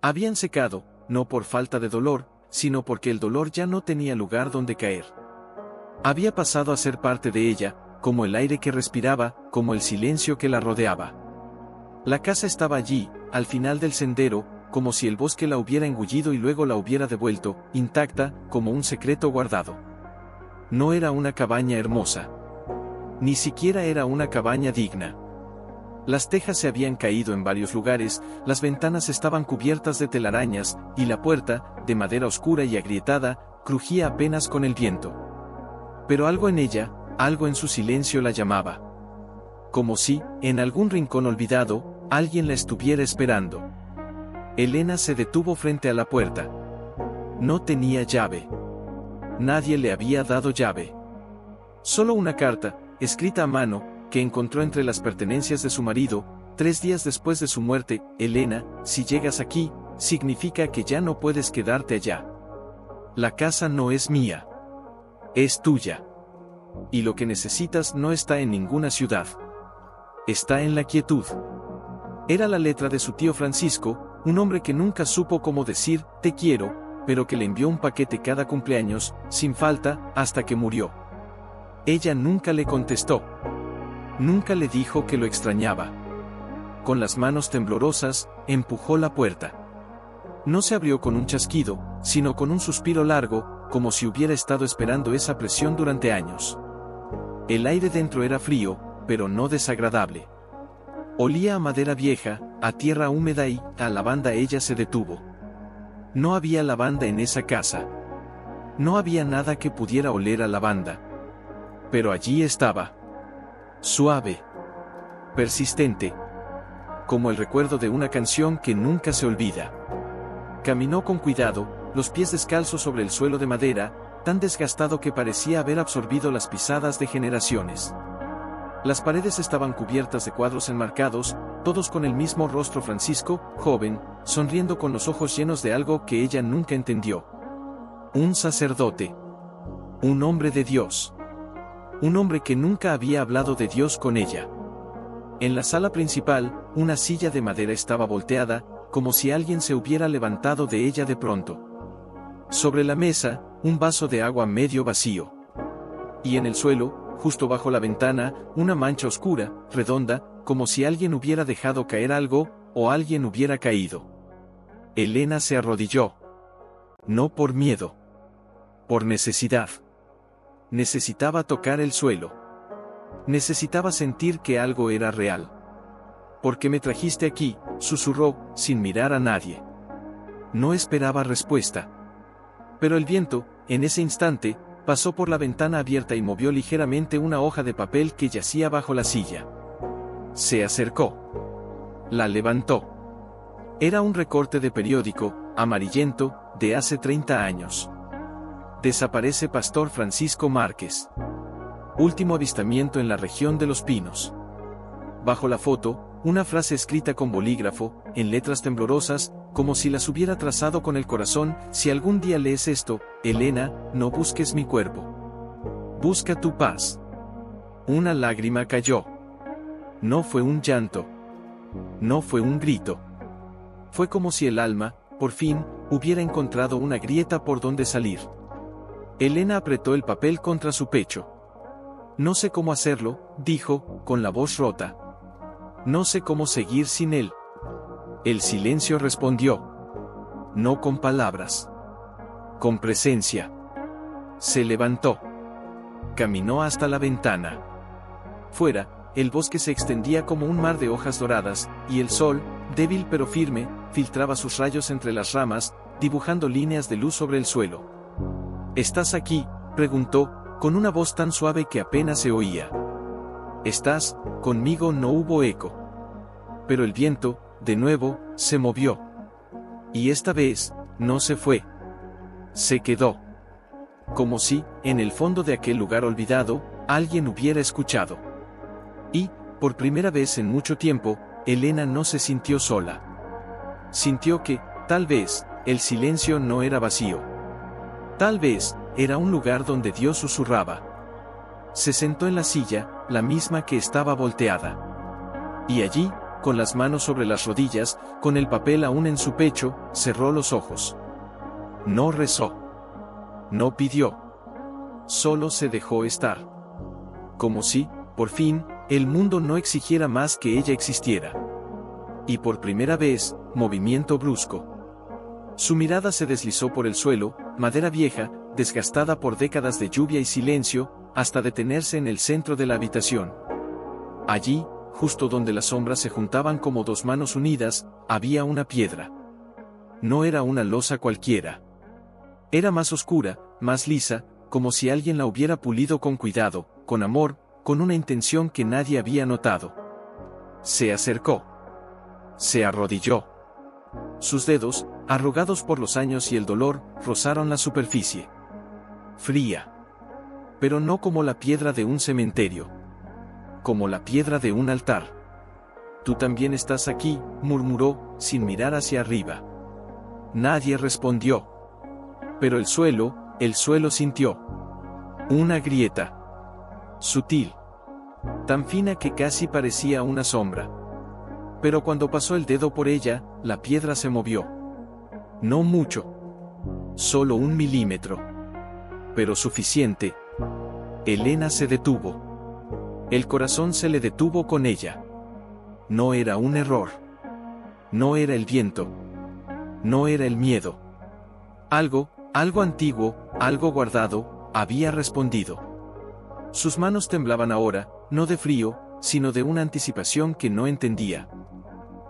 Habían secado, no por falta de dolor, sino porque el dolor ya no tenía lugar donde caer. Había pasado a ser parte de ella, como el aire que respiraba, como el silencio que la rodeaba. La casa estaba allí, al final del sendero, como si el bosque la hubiera engullido y luego la hubiera devuelto, intacta, como un secreto guardado. No era una cabaña hermosa. Ni siquiera era una cabaña digna. Las tejas se habían caído en varios lugares, las ventanas estaban cubiertas de telarañas, y la puerta, de madera oscura y agrietada, crujía apenas con el viento. Pero algo en ella, algo en su silencio la llamaba. Como si, en algún rincón olvidado, alguien la estuviera esperando. Elena se detuvo frente a la puerta. No tenía llave. Nadie le había dado llave. Solo una carta, escrita a mano, que encontró entre las pertenencias de su marido, 3 días después de su muerte. Elena, si llegas aquí, significa que ya no puedes quedarte allá. La casa no es mía. Es tuya. Y lo que necesitas no está en ninguna ciudad. Está en la quietud. Era la letra de su tío Francisco, un hombre que nunca supo cómo decir te quiero, pero que le envió un paquete cada cumpleaños, sin falta, hasta que murió. Ella nunca le contestó. Nunca le dijo que lo extrañaba. Con las manos temblorosas, empujó la puerta. No se abrió con un chasquido, sino con un suspiro largo, como si hubiera estado esperando esa presión durante años. El aire dentro era frío, pero no desagradable. Olía a madera vieja, a tierra húmeda y, a lavanda. Ella se detuvo. No había lavanda en esa casa. No había nada que pudiera oler a lavanda. Pero allí estaba. Suave. Persistente. Como el recuerdo de una canción que nunca se olvida. Caminó con cuidado, los pies descalzos sobre el suelo de madera, tan desgastado que parecía haber absorbido las pisadas de generaciones. Las paredes estaban cubiertas de cuadros enmarcados, todos con el mismo rostro: Francisco, joven, sonriendo con los ojos llenos de algo que ella nunca entendió. Un sacerdote. Un hombre de Dios. Un hombre que nunca había hablado de Dios con ella. En la sala principal, una silla de madera estaba volteada, como si alguien se hubiera levantado de ella de pronto. Sobre la mesa, un vaso de agua medio vacío. Y en el suelo, justo bajo la ventana, una mancha oscura, redonda, como si alguien hubiera dejado caer algo, o alguien hubiera caído. Elena se arrodilló. No por miedo. Por necesidad. Necesitaba tocar el suelo. Necesitaba sentir que algo era real. ¿Por qué me trajiste aquí?, susurró, sin mirar a nadie. No esperaba respuesta. Pero el viento, en ese instante, pasó por la ventana abierta y movió ligeramente una hoja de papel que yacía bajo la silla. Se acercó. La levantó. Era un recorte de periódico, amarillento, de hace 30 años. Desaparece Pastor Francisco Márquez. Último avistamiento en la región de Los Pinos. Bajo la foto, una frase escrita con bolígrafo, en letras temblorosas, como si las hubiera trazado con el corazón: si algún día lees esto, Elena, no busques mi cuerpo. Busca tu paz. Una lágrima cayó. No fue un llanto. No fue un grito. Fue como si el alma, por fin, hubiera encontrado una grieta por donde salir. Elena apretó el papel contra su pecho. No sé cómo hacerlo, dijo, con la voz rota. No sé cómo seguir sin él. El silencio respondió. No con palabras. Con presencia. Se levantó. Caminó hasta la ventana. Fuera, el bosque se extendía como un mar de hojas doradas, y el sol, débil pero firme, filtraba sus rayos entre las ramas, dibujando líneas de luz sobre el suelo. ¿Estás aquí?, preguntó, con una voz tan suave que apenas se oía. ¿Estás conmigo? No hubo eco. Pero el viento, de nuevo, se movió. Y esta vez, no se fue. Se quedó. Como si, en el fondo de aquel lugar olvidado, alguien hubiera escuchado. Y, por primera vez en mucho tiempo, Elena no se sintió sola. Sintió que, tal vez, el silencio no era vacío. Tal vez, era un lugar donde Dios susurraba. Se sentó en la silla, la misma que estaba volteada. Y allí, con las manos sobre las rodillas, con el papel aún en su pecho, cerró los ojos. No rezó. No pidió. Solo se dejó estar. Como si, por fin, el mundo no exigiera más que ella existiera. Y por primera vez, movimiento brusco. Su mirada se deslizó por el suelo, madera vieja, desgastada por décadas de lluvia y silencio, hasta detenerse en el centro de la habitación. Allí, justo donde las sombras se juntaban como dos manos unidas, había una piedra. No era una losa cualquiera. Era más oscura, más lisa, como si alguien la hubiera pulido con cuidado, con amor, con una intención que nadie había notado. Se acercó. Se arrodilló. Sus dedos, arrugados por los años y el dolor, rozaron la superficie. Fría. Pero no como la piedra de un cementerio. Como la piedra de un altar. Tú también estás aquí, murmuró, sin mirar hacia arriba. Nadie respondió. Pero el suelo sintió. Una grieta. Sutil. Tan fina que casi parecía una sombra. Pero cuando pasó el dedo por ella, la piedra se movió. No mucho. Solo 1 milímetro. Pero suficiente. Elena se detuvo. El corazón se le detuvo con ella. No era un error. No era el viento. No era el miedo. Algo antiguo, algo guardado, había respondido. Sus manos temblaban ahora, no de frío, sino de una anticipación que no entendía.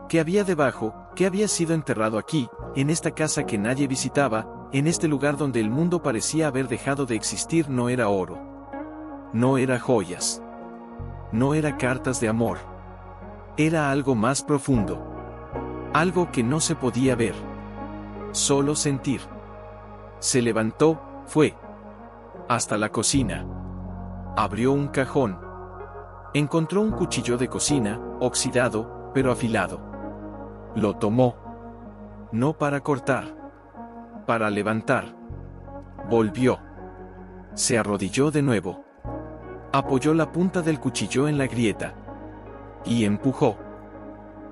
¿Qué había debajo? ¿Qué había sido enterrado aquí, en esta casa que nadie visitaba, en este lugar donde el mundo parecía haber dejado de existir? No era oro. No era joyas. No era cartas de amor. Era algo más profundo. Algo que no se podía ver. Solo sentir. Se levantó, fue hasta la cocina. Abrió un cajón. Encontró un cuchillo de cocina, oxidado, pero afilado. Lo tomó. No para cortar. Para levantar. Volvió. Se arrodilló de nuevo. Apoyó la punta del cuchillo en la grieta. Y empujó.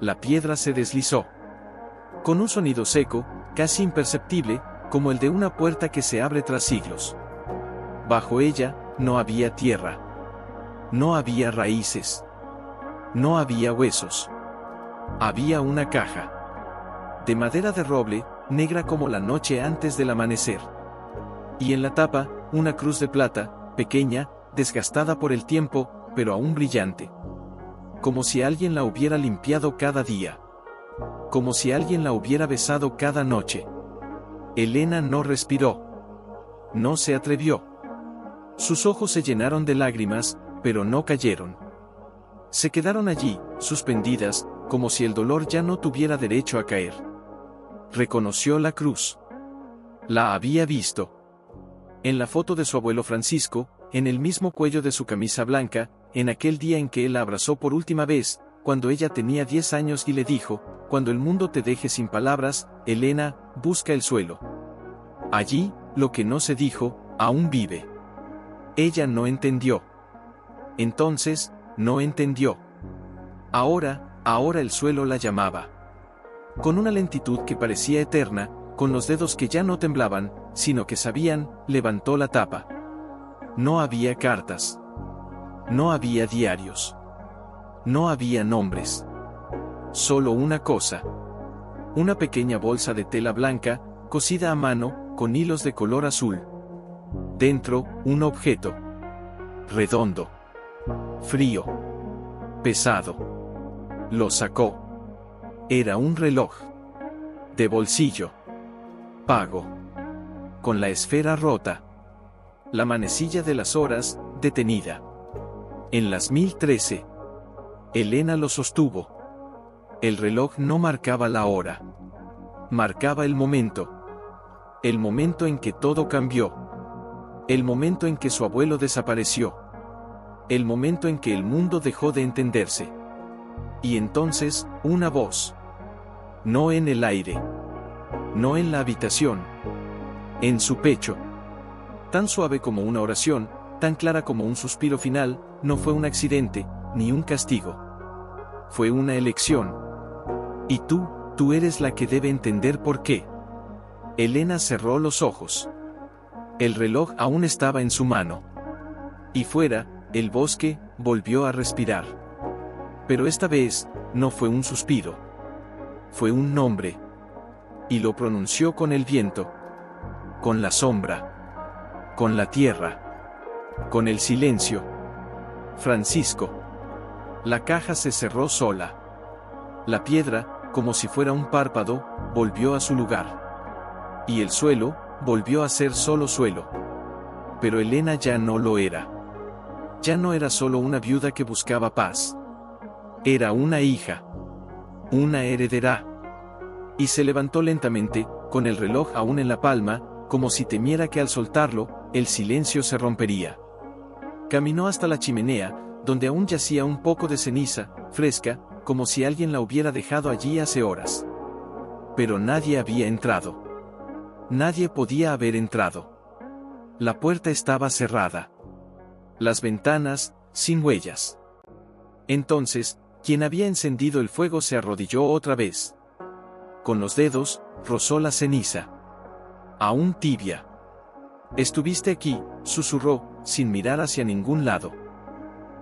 La piedra se deslizó. Con un sonido seco, casi imperceptible, como el de una puerta que se abre tras siglos. Bajo ella, no había tierra. No había raíces. No había huesos. Había una caja. De madera de roble, negra como la noche antes del amanecer. Y en la tapa, una cruz de plata, pequeña, desgastada por el tiempo, pero aún brillante. Como si alguien la hubiera limpiado cada día. Como si alguien la hubiera besado cada noche. Elena no respiró. No se atrevió. Sus ojos se llenaron de lágrimas, pero no cayeron. Se quedaron allí, suspendidas, como si el dolor ya no tuviera derecho a caer. Reconoció la cruz. La había visto. En la foto de su abuelo Francisco, en el mismo cuello de su camisa blanca, en aquel día en que él la abrazó por última vez, cuando ella tenía 10 años y le dijo, cuando el mundo te deje sin palabras, Elena, busca el suelo. Allí, lo que no se dijo, aún vive. Ella no entendió. Entonces, no entendió. Ahora el suelo la llamaba. Con una lentitud que parecía eterna, con los dedos que ya no temblaban, sino que sabían, levantó la tapa. No había cartas. No había diarios. No había nombres. Solo una cosa. Una pequeña bolsa de tela blanca, cosida a mano, con hilos de color azul. Dentro, un objeto. Redondo. Frío. Pesado. Lo sacó. Era un reloj. De bolsillo. Pago. Con la esfera rota. La manecilla de las horas, detenida. En las 1013. Elena lo sostuvo. El reloj no marcaba la hora. Marcaba el momento. El momento en que todo cambió. El momento en que su abuelo desapareció. El momento en que el mundo dejó de entenderse. Y entonces, una voz. No en el aire. No en la habitación. En su pecho. Tan suave como una oración, tan clara como un suspiro final, no fue un accidente, ni un castigo. fue una elección. Y tú eres la que debe entender por qué. Elena cerró los ojos. El reloj aún estaba en su mano. Y fuera, el bosque volvió a respirar. Pero esta vez, no fue un suspiro. Fue un nombre. Y lo pronunció con el viento. Con la sombra. Con la tierra. Con el silencio. Francisco. La caja se cerró sola. La piedra, como si fuera un párpado, volvió a su lugar. Y el suelo, volvió a ser solo suelo. Pero Elena ya no lo era. Ya no era solo una viuda que buscaba paz. Era una hija. Una heredera. Y se levantó lentamente, con el reloj aún en la palma, como si temiera que al soltarlo, el silencio se rompería. Caminó hasta la chimenea, donde aún yacía un poco de ceniza, fresca, como si alguien la hubiera dejado allí hace horas. Pero nadie había entrado. Nadie podía haber entrado. La puerta estaba cerrada. Las ventanas, sin huellas. Entonces, quien había encendido el fuego se arrodilló otra vez. Con los dedos, rozó la ceniza. Aún tibia. Estuviste aquí, susurró, sin mirar hacia ningún lado.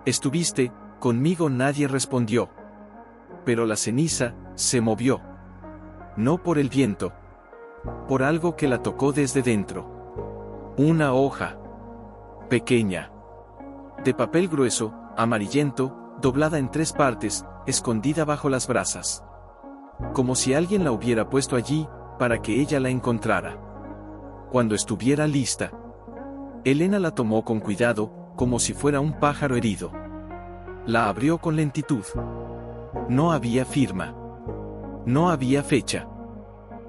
Estuviste, conmigo. Nadie respondió. Pero la ceniza, se movió. No por el viento. Por algo que la tocó desde dentro. Una hoja. Pequeña. De papel grueso, amarillento, doblada en 3 partes, escondida bajo las brasas. Como si alguien la hubiera puesto allí, para que ella la encontrara. Cuando estuviera lista. Elena la tomó con cuidado, como si fuera un pájaro herido. La abrió con lentitud. No había firma. No había fecha.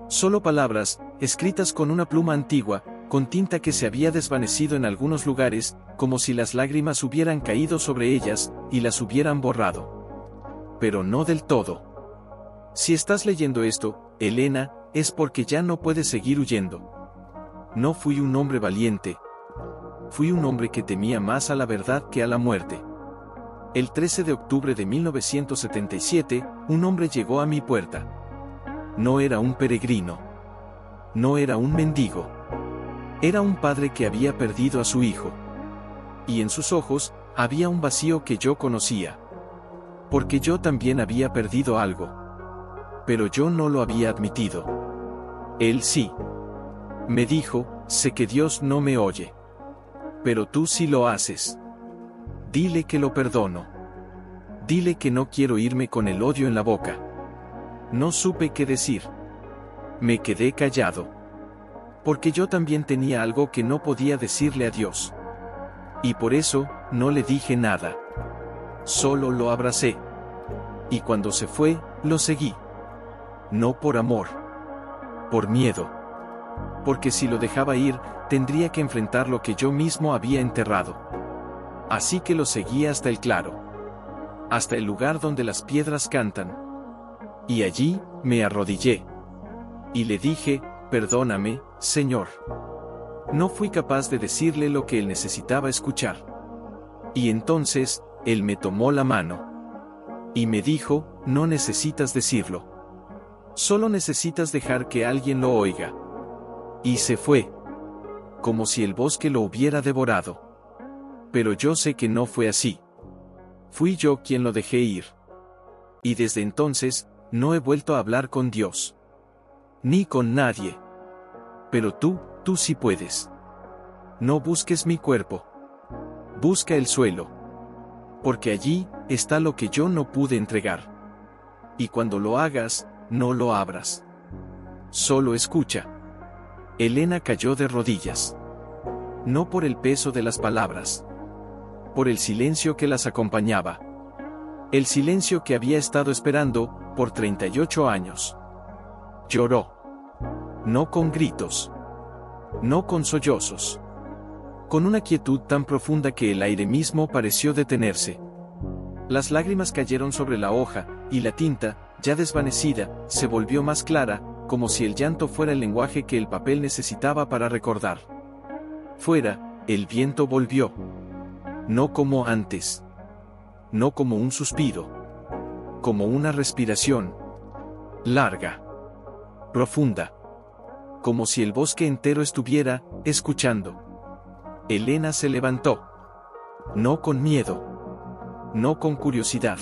Solo palabras, escritas con una pluma antigua, con tinta que se había desvanecido en algunos lugares, como si las lágrimas hubieran caído sobre ellas, y las hubieran borrado. Pero no del todo. Si estás leyendo esto, Elena, es porque ya no puedes seguir huyendo. No fui un hombre valiente. Fui un hombre que temía más a la verdad que a la muerte. El 13 de octubre de 1977, un hombre llegó a mi puerta. No era un peregrino. No era un mendigo. Era un padre que había perdido a su hijo. Y en sus ojos, había un vacío que yo conocía. Porque yo también había perdido algo. Pero yo no lo había admitido. Él sí. Me dijo, sé que Dios no me oye. Pero tú sí lo haces. Dile que lo perdono. Dile que no quiero irme con el odio en la boca. No supe qué decir. Me quedé callado. Porque yo también tenía algo que no podía decirle a Dios. Y por eso, no le dije nada. Solo lo abracé. Y cuando se fue, lo seguí. No por amor. Por miedo. Porque si lo dejaba ir, tendría que enfrentar lo que yo mismo había enterrado. Así que lo seguí hasta el claro. Hasta el lugar donde las piedras cantan. Y allí, me arrodillé. Y le dije, perdóname, Señor. No fui capaz de decirle lo que él necesitaba escuchar. Y entonces, él me tomó la mano. Y me dijo, no necesitas decirlo. Solo necesitas dejar que alguien lo oiga. Y se fue. Como si el bosque lo hubiera devorado. Pero yo sé que no fue así. Fui yo quien lo dejé ir. Y desde entonces, no he vuelto a hablar con Dios. Ni con nadie. Pero tú sí puedes. No busques mi cuerpo. Busca el suelo. Porque allí, está lo que yo no pude entregar. Y cuando lo hagas, no lo abras. Solo escucha. Elena cayó de rodillas. No por el peso de las palabras. Por el silencio que las acompañaba. El silencio que había estado esperando, por 38 años. Lloró. No con gritos. No con sollozos. Con una quietud tan profunda que el aire mismo pareció detenerse. Las lágrimas cayeron sobre la hoja, y la tinta, ya desvanecida, se volvió más clara, como si el llanto fuera el lenguaje que el papel necesitaba para recordar. Fuera, el viento volvió. No como antes. No como un suspiro. como una respiración. Larga. Profunda. Como si el bosque entero estuviera escuchando. Elena se levantó. No con miedo. No con curiosidad.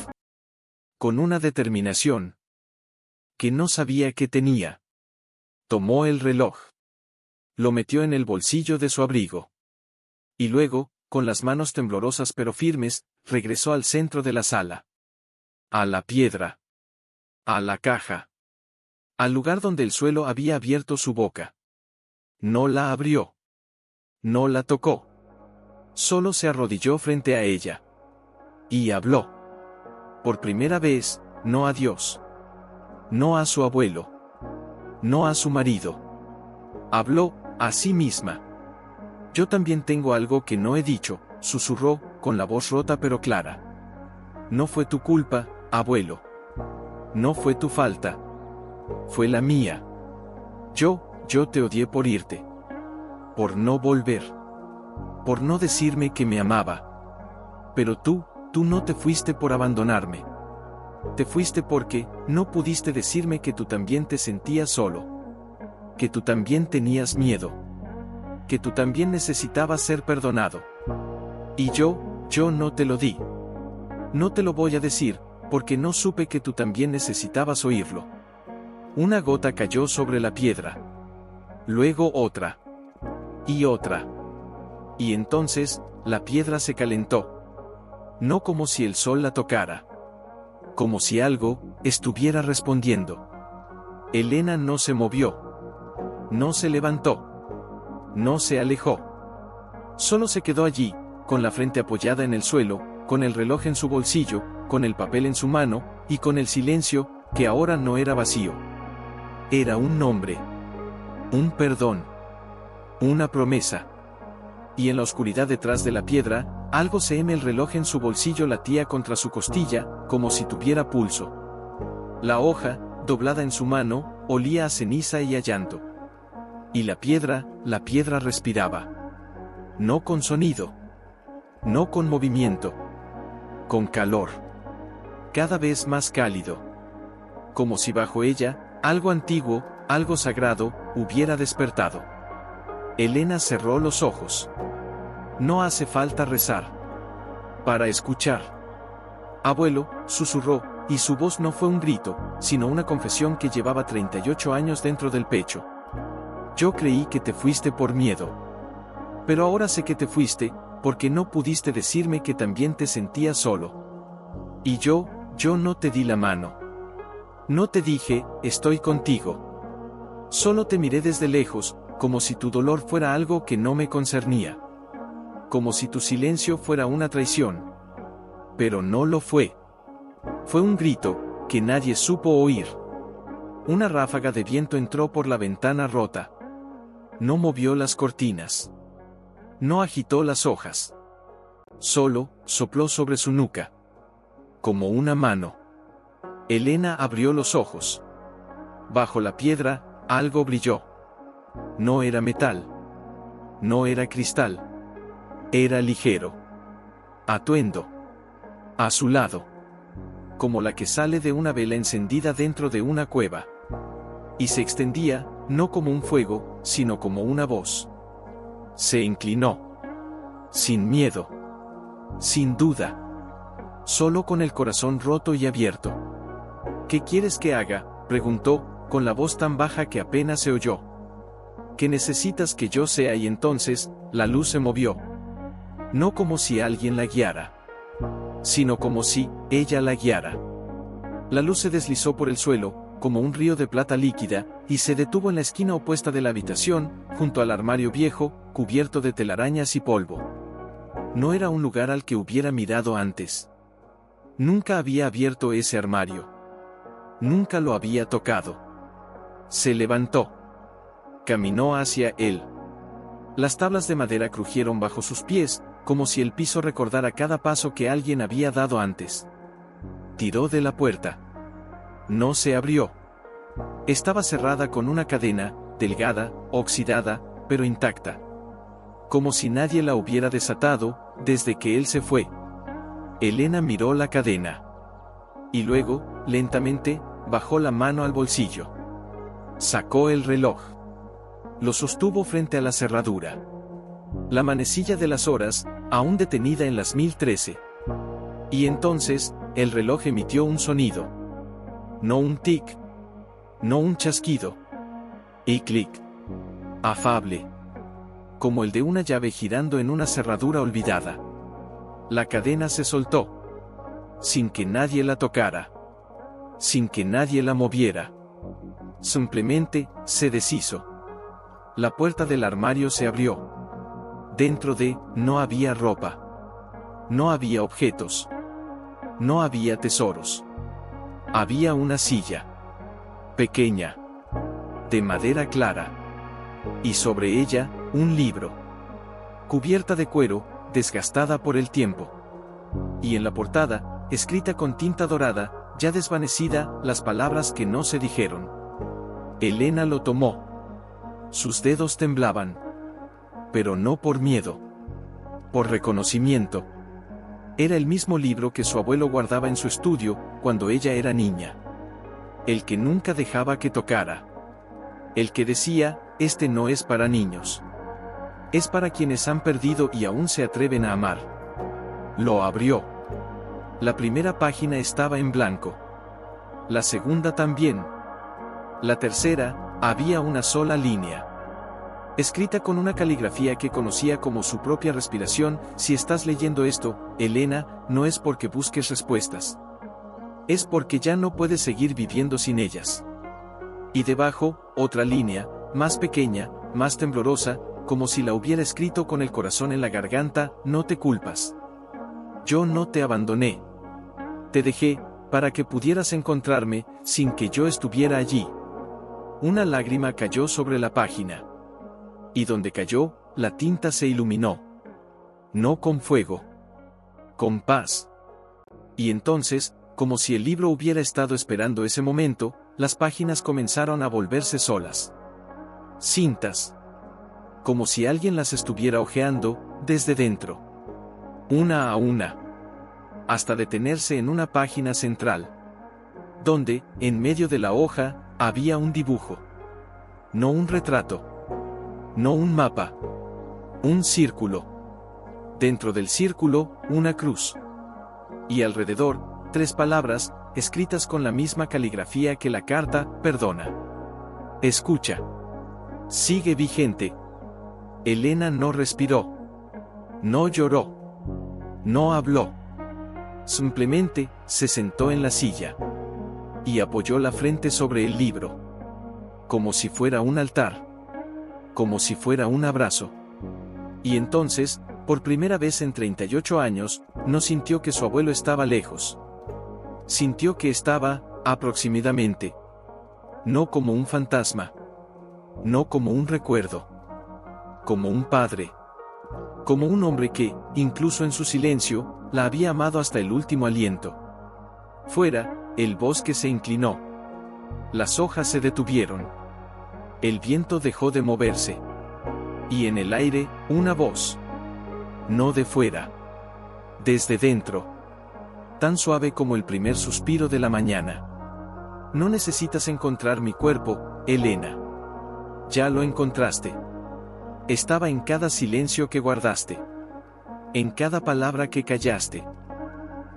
Con una determinación que no sabía que tenía. Tomó el reloj. Lo metió en el bolsillo de su abrigo. Y luego, con las manos temblorosas pero firmes, regresó al centro de la sala. A la piedra. A la caja. Al lugar donde el suelo había abierto su boca. No la abrió. No la tocó. Solo se arrodilló frente a ella. Y habló. Por primera vez, no a Dios. No a su abuelo. No a su marido. Habló a sí misma. Yo también tengo algo que no he dicho, susurró, con la voz rota pero clara. No fue tu culpa, abuelo. No fue tu falta. Fue la mía. Yo te odié por irte. Por no volver. Por no decirme que me amaba. Pero tú no te fuiste por abandonarme. Te fuiste porque no pudiste decirme que tú también te sentías solo. Que tú también tenías miedo. Que tú también necesitabas ser perdonado. Y yo no te lo di. No te lo voy a decir, porque no supe que tú también necesitabas oírlo. Una gota cayó sobre la piedra. Luego otra. Y otra. Y entonces, la piedra se calentó. No como si el sol la tocara. Como si algo estuviera respondiendo. Elena no se movió. No se levantó. No se alejó. Solo se quedó allí, con la frente apoyada en el suelo, con el reloj en su bolsillo, con el papel en su mano, y con el silencio, que ahora no era vacío. Era un nombre. Un perdón. Una promesa. Y en la oscuridad detrás de la piedra, algo el reloj en su bolsillo latía contra su costilla, como si tuviera pulso. La hoja, doblada en su mano, olía a ceniza y a llanto. Y la piedra respiraba. No con sonido. No con movimiento. Con calor. Cada vez más cálido. Como si bajo ella, algo antiguo, algo sagrado, hubiera despertado. Elena cerró los ojos. No hace falta rezar para escuchar. Abuelo, susurró, y su voz no fue un grito, sino una confesión que llevaba 38 años dentro del pecho. Yo creí que te fuiste por miedo. Pero ahora sé que te fuiste, porque no pudiste decirme que también te sentías solo. Y yo no te di la mano. No te dije, estoy contigo. Solo te miré desde lejos, como si tu dolor fuera algo que no me concernía. Como si tu silencio fuera una traición. Pero no lo fue. Fue un grito, que nadie supo oír. Una ráfaga de viento entró por la ventana rota. No movió las cortinas. No agitó las hojas. Solo, sopló sobre su nuca. Como una mano. Elena abrió los ojos. Bajo la piedra, algo brilló. No era metal. No era cristal. Era ligero. Atuendo. A su lado. Como la que sale de una vela encendida dentro de una cueva. Y se extendía, no como un fuego, sino como una voz. Se inclinó. Sin miedo. Sin duda. Solo con el corazón roto y abierto. ¿Qué quieres que haga?, preguntó, con la voz tan baja que apenas se oyó. ¿Qué necesitas que yo sea? Y entonces, la luz se movió. No como si alguien la guiara. Sino como si ella la guiara. La luz se deslizó por el suelo, como un río de plata líquida, y se detuvo en la esquina opuesta de la habitación, junto al armario viejo, cubierto de telarañas y polvo. No era un lugar al que hubiera mirado antes. Nunca había abierto ese armario. Nunca lo había tocado. Se levantó. Caminó hacia él. Las tablas de madera crujieron bajo sus pies, como si el piso recordara cada paso que alguien había dado antes. Tiró de la puerta. No se abrió. Estaba cerrada con una cadena, delgada, oxidada, pero intacta. Como si nadie la hubiera desatado, desde que él se fue. Elena miró la cadena. Y luego, lentamente, bajó la mano al bolsillo. Sacó el reloj. Lo sostuvo frente a la cerradura. La manecilla de las horas, aún detenida en las 1013. Y entonces, el reloj emitió un sonido. No un tic. No un chasquido. Y clic. Afable. Como el de una llave girando en una cerradura olvidada. La cadena se soltó. Sin que nadie la tocara. Sin que nadie la moviera. Simplemente, se deshizo. La puerta del armario se abrió. Dentro no había ropa. No había objetos. No había tesoros. Había una silla. Pequeña. De madera clara. Y sobre ella, un libro. Cubierta de cuero, desgastada por el tiempo. Y en la portada, escrita con tinta dorada, ya desvanecida, las palabras que no se dijeron. Elena lo tomó. Sus dedos temblaban. Pero no por miedo. Por reconocimiento. Era el mismo libro que su abuelo guardaba en su estudio, cuando ella era niña. El que nunca dejaba que tocara. El que decía, este no es para niños. Es para quienes han perdido y aún se atreven a amar. Lo abrió. La primera página estaba en blanco. La segunda también. La tercera, había una sola línea. Escrita con una caligrafía que conocía como su propia respiración: si estás leyendo esto, Elena, no es porque busques respuestas. Es porque ya no puedes seguir viviendo sin ellas. Y debajo, otra línea, más pequeña, más temblorosa, como si la hubiera escrito con el corazón en la garganta: no te culpas. Yo no te abandoné. Te dejé, para que pudieras encontrarme, sin que yo estuviera allí. Una lágrima cayó sobre la página. Y donde cayó, la tinta se iluminó. No con fuego. Con paz. Y entonces, como si el libro hubiera estado esperando ese momento, las páginas comenzaron a volverse solas. Cintas. Como si alguien las estuviera hojeando, desde dentro. Una a una. Hasta detenerse en una página central. Donde, en medio de la hoja, había un dibujo. No un retrato. No un mapa. Un círculo. Dentro del círculo, una cruz. Y alrededor, 3 palabras, escritas con la misma caligrafía que la carta: perdona. Escucha. Sigue vigente. Elena no respiró. No lloró. No habló. Simplemente, se sentó en la silla. Y apoyó la frente sobre el libro. Como si fuera un altar. Como si fuera un abrazo. Y entonces, por primera vez en 38 años, no sintió que su abuelo estaba lejos. Sintió que estaba, aproximadamente. No como un fantasma. No como un recuerdo. Como un padre. Como un hombre que, incluso en su silencio, la había amado hasta el último aliento. Fuera, el bosque se inclinó. Las hojas se detuvieron. El viento dejó de moverse. Y en el aire, una voz. No de fuera. Desde dentro. Tan suave como el primer suspiro de la mañana. No necesitas encontrar mi cuerpo, Elena. Ya lo encontraste. Estaba en cada silencio que guardaste. En cada palabra que callaste.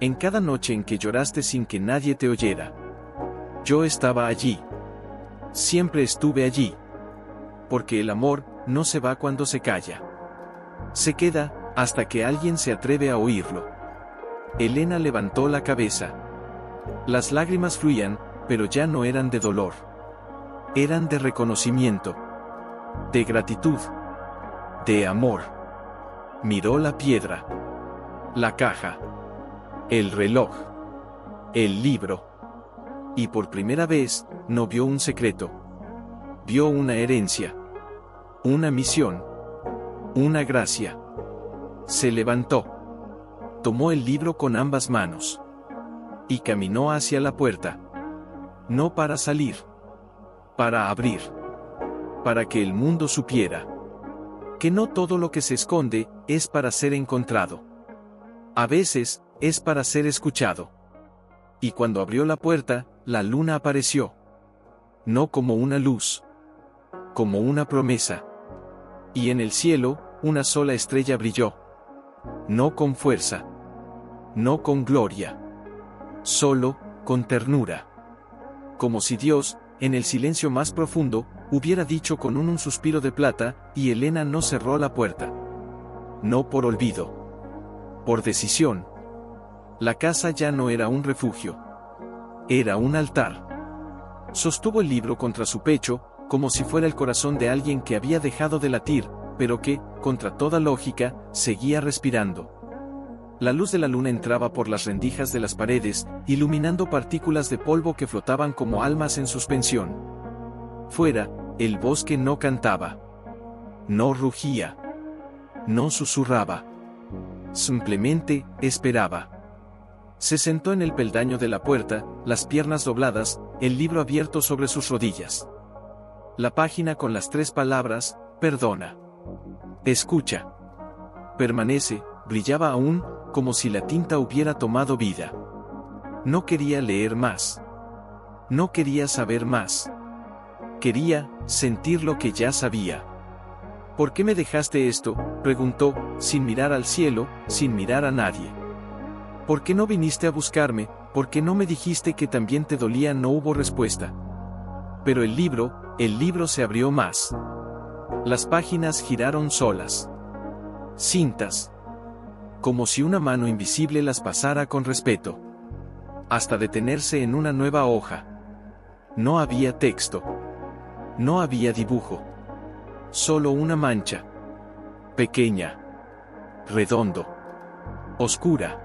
En cada noche en que lloraste sin que nadie te oyera. Yo estaba allí. Siempre estuve allí. Porque el amor no se va cuando se calla. Se queda, hasta que alguien se atreve a oírlo. Elena levantó la cabeza. Las lágrimas fluían, pero ya no eran de dolor. Eran de reconocimiento. De gratitud. De amor. Miró la piedra. La caja. El reloj. El libro. Y por primera vez, no vio un secreto. Vio una herencia. Una misión. Una gracia. Se levantó. Tomó el libro con ambas manos. Y caminó hacia la puerta. No para salir. Para abrir. Para que el mundo supiera. Que no todo lo que se esconde, es para ser encontrado. A veces, es para ser escuchado. Y cuando abrió la puerta, la luna apareció. No como una luz, como una promesa. Y en el cielo, una sola estrella brilló. No con fuerza, no con gloria, solo con ternura. Como si Dios, en el silencio más profundo, hubiera dicho con un suspiro de plata, y Elena no cerró la puerta. No por olvido, por decisión. La casa ya no era un refugio. Era un altar. Sostuvo el libro contra su pecho, como si fuera el corazón de alguien que había dejado de latir, pero que, contra toda lógica, seguía respirando. La luz de la luna entraba por las rendijas de las paredes, iluminando partículas de polvo que flotaban como almas en suspensión. Fuera, el bosque no cantaba. No rugía. No susurraba. Simplemente, esperaba. Se sentó en el peldaño de la puerta, las piernas dobladas, el libro abierto sobre sus rodillas. La página con las 3 palabras, perdona. Escucha. Permanece, brillaba aún, como si la tinta hubiera tomado vida. No quería leer más. No quería saber más. Quería sentir lo que ya sabía. ¿Por qué me dejaste esto?, preguntó, sin mirar al cielo, sin mirar a nadie. ¿Por qué no viniste a buscarme? ¿Por qué no me dijiste que también te dolía? No hubo respuesta. Pero el libro se abrió más. Las páginas giraron solas. Cintas. Como si una mano invisible las pasara con respeto. Hasta detenerse en una nueva hoja. No había texto. No había dibujo. Solo una mancha. Pequeña. Redondo. Oscura.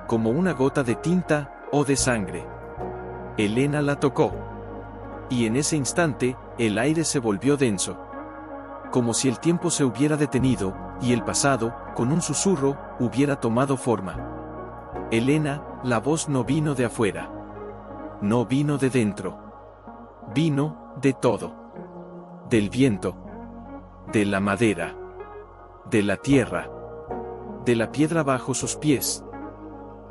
Como una gota de tinta, o de sangre. Elena la tocó. Y en ese instante, el aire se volvió denso. Como si el tiempo se hubiera detenido, y el pasado, con un susurro, hubiera tomado forma. Elena, la voz no vino de afuera. No vino de dentro. Vino, de todo. Del viento. De la madera. De la tierra. De la piedra bajo sus pies.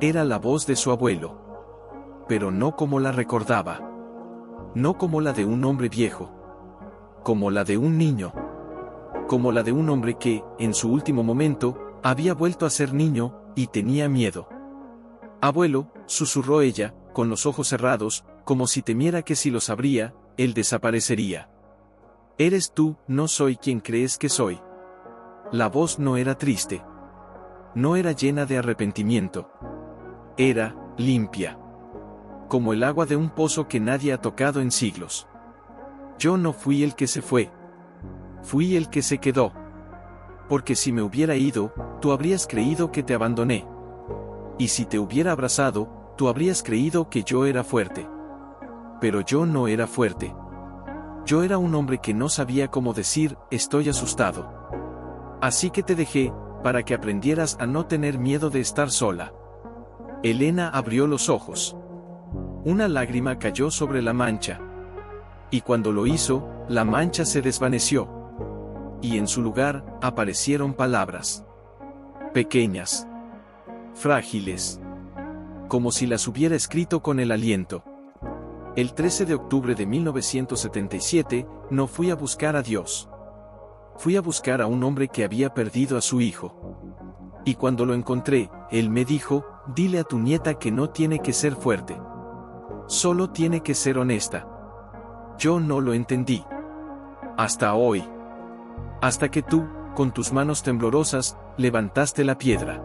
Era la voz de su abuelo. Pero no como la recordaba. No como la de un hombre viejo. Como la de un niño. Como la de un hombre que, en su último momento, había vuelto a ser niño, y tenía miedo. Abuelo, susurró ella, con los ojos cerrados, como si temiera que si los abría, él desaparecería. Eres tú, no soy quien crees que soy. La voz no era triste. No era llena de arrepentimiento. Era limpia. Como el agua de un pozo que nadie ha tocado en siglos. Yo no fui el que se fue. Fui el que se quedó. Porque si me hubiera ido, tú habrías creído que te abandoné. Y si te hubiera abrazado, tú habrías creído que yo era fuerte. Pero yo no era fuerte. Yo era un hombre que no sabía cómo decir, estoy asustado. Así que te dejé, para que aprendieras a no tener miedo de estar sola. Elena abrió los ojos. Una lágrima cayó sobre la mancha. Y cuando lo hizo, la mancha se desvaneció. Y en su lugar, aparecieron palabras. Pequeñas. Frágiles. Como si las hubiera escrito con el aliento. El 13 de octubre de 1977, no fui a buscar a Dios. Fui a buscar a un hombre que había perdido a su hijo. Y cuando lo encontré, él me dijo, dile a tu nieta que no tiene que ser fuerte. Solo tiene que ser honesta. Yo no lo entendí. Hasta hoy. Hasta que tú, con tus manos temblorosas, levantaste la piedra.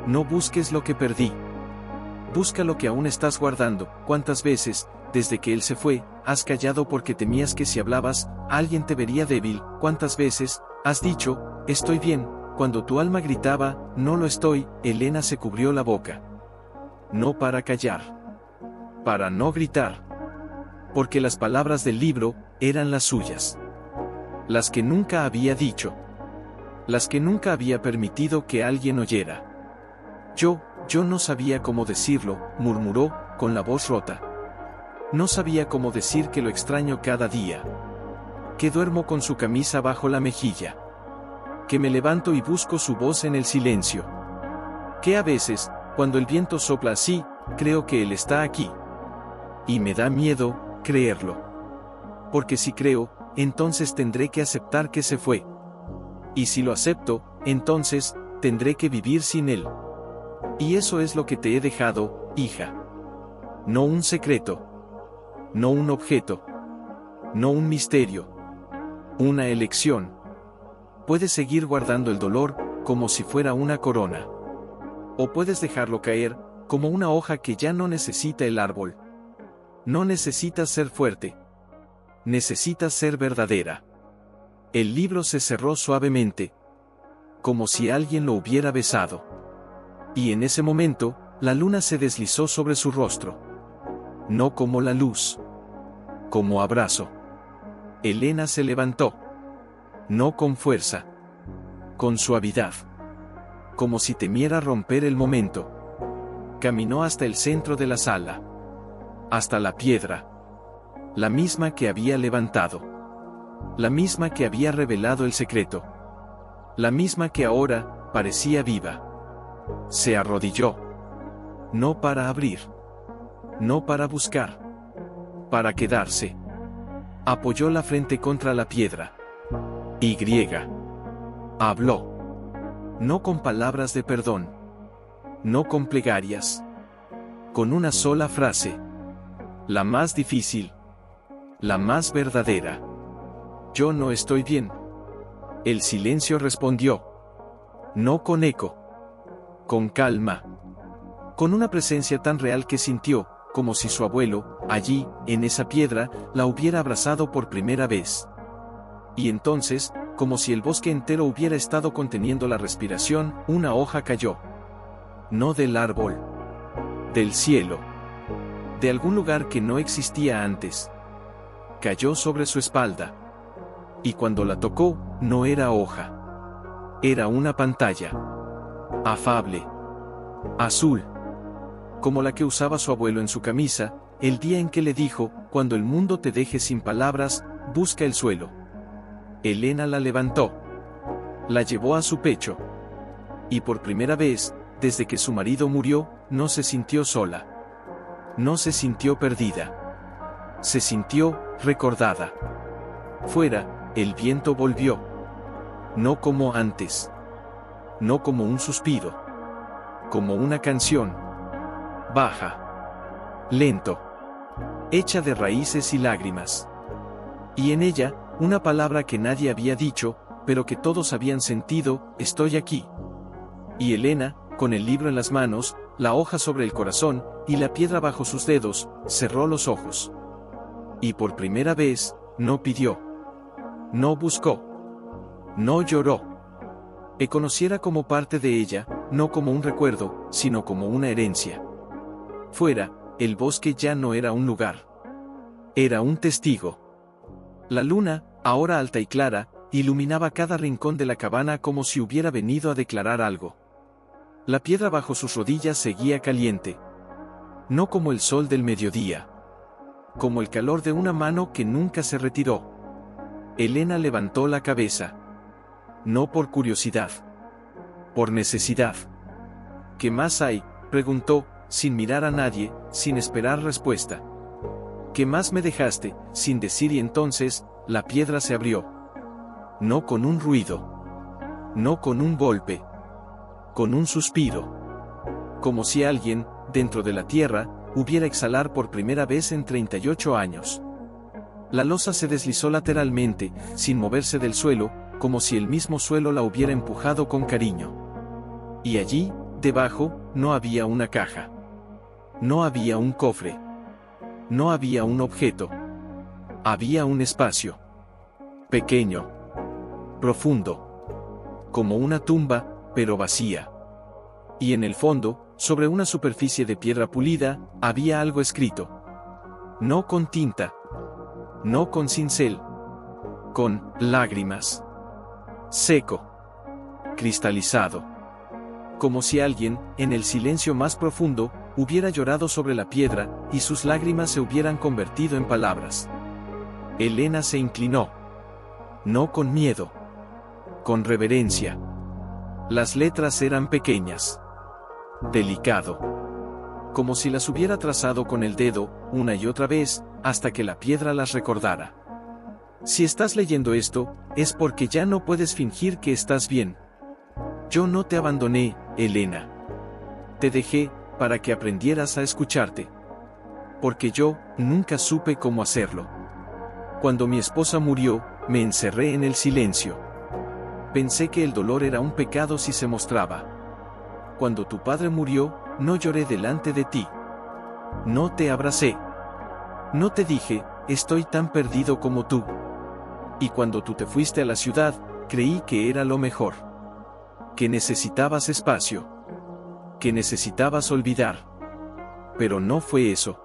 No busques lo que perdí. Busca lo que aún estás guardando. ¿Cuántas veces, desde que él se fue, has callado porque temías que si hablabas, alguien te vería débil? ¿Cuántas veces has dicho, estoy bien, cuando tu alma gritaba, no lo estoy? Elena se cubrió la boca. No para callar. Para no gritar. Porque las palabras del libro eran las suyas. Las que nunca había dicho. Las que nunca había permitido que alguien oyera. Yo no sabía cómo decirlo, murmuró, con la voz rota. No sabía cómo decir que lo extraño cada día. Que duermo con su camisa bajo la mejilla. Que me levanto y busco su voz en el silencio. Que a veces, cuando el viento sopla así, creo que él está aquí. Y me da miedo creerlo. Porque si creo, entonces tendré que aceptar que se fue. Y si lo acepto, entonces, tendré que vivir sin él. Y eso es lo que te he dejado, hija. No un secreto. No un objeto. No un misterio. Una elección. Puedes seguir guardando el dolor, como si fuera una corona. O puedes dejarlo caer, como una hoja que ya no necesita el árbol. No necesitas ser fuerte. Necesitas ser verdadera. El libro se cerró suavemente, como si alguien lo hubiera besado. Y en ese momento, la luna se deslizó sobre su rostro. No como la luz. Como abrazo. Elena se levantó. No con fuerza. Con suavidad. Como si temiera romper el momento. Caminó hasta el centro de la sala. Hasta la piedra. La misma que había levantado. La misma que había revelado el secreto. La misma que ahora parecía viva. Se arrodilló. No para abrir. No para buscar. Para quedarse. Apoyó la frente contra la piedra. Y habló. No con palabras de perdón. No con plegarias. Con una sola frase. La más difícil. La más verdadera. Yo no estoy bien. El silencio respondió. No con eco. Con calma. Con una presencia tan real que sintió, como si su abuelo, allí, en esa piedra, la hubiera abrazado por primera vez. Y entonces, como si el bosque entero hubiera estado conteniendo la respiración, una hoja cayó. No del árbol. Del cielo. De algún lugar que no existía antes. Cayó sobre su espalda. Y cuando la tocó, no era hoja. Era una pantalla. Afable. Azul. Como la que usaba su abuelo en su camisa, el día en que le dijo, cuando el mundo te deje sin palabras, busca el suelo. Elena la levantó. La llevó a su pecho. Y por primera vez, desde que su marido murió, no se sintió sola. No se sintió perdida. Se sintió recordada. Fuera, el viento volvió. No como antes. No como un suspiro. Como una canción. Baja. Lento. Hecha de raíces y lágrimas. Y en ella, una palabra que nadie había dicho, pero que todos habían sentido: estoy aquí. Y Elena, con el libro en las manos, la hoja sobre el corazón, y la piedra bajo sus dedos, cerró los ojos. Y por primera vez, no pidió. No buscó. No lloró. Que conociera como parte de ella, no como un recuerdo, sino como una herencia. Fuera, el bosque ya no era un lugar. Era un testigo. La luna, ahora alta y clara, iluminaba cada rincón de la cabana como si hubiera venido a declarar algo. La piedra bajo sus rodillas seguía caliente. No como el sol del mediodía. Como el calor de una mano que nunca se retiró. Elena levantó la cabeza. No por curiosidad. Por necesidad. ¿Qué más hay?, preguntó, sin mirar a nadie, sin esperar respuesta. ¿Qué más me dejaste?, sin decir, y entonces, la piedra se abrió. No con un ruido. No con un golpe. Con un suspiro. Como si alguien, dentro de la tierra, hubiera exhalar por primera vez en 38 años. La losa se deslizó lateralmente, sin moverse del suelo, como si el mismo suelo la hubiera empujado con cariño. Y allí, debajo, no había una caja. No había un cofre. No había un objeto. Había un espacio. Pequeño. Profundo. Como una tumba, pero vacía. Y en el fondo, sobre una superficie de piedra pulida, había algo escrito. No con tinta. No con cincel. Con lágrimas. Seco. Cristalizado. Como si alguien, en el silencio más profundo, hubiera llorado sobre la piedra, y sus lágrimas se hubieran convertido en palabras. Elena se inclinó. No con miedo. Con reverencia. Las letras eran pequeñas. Delicado. como si las hubiera trazado con el dedo, una y otra vez, hasta que la piedra las recordara. Si estás leyendo esto, es porque ya no puedes fingir que estás bien. Yo no te abandoné, Elena. Te dejé, para que aprendieras a escucharte. Porque yo, nunca supe cómo hacerlo. Cuando mi esposa murió, me encerré en el silencio. Pensé que el dolor era un pecado si se mostraba. Cuando tu padre murió, no lloré delante de ti. No te abracé. No te dije, estoy tan perdido como tú. Y cuando tú te fuiste a la ciudad, creí que era lo mejor. Que necesitabas espacio. Que necesitabas olvidar. Pero no fue eso.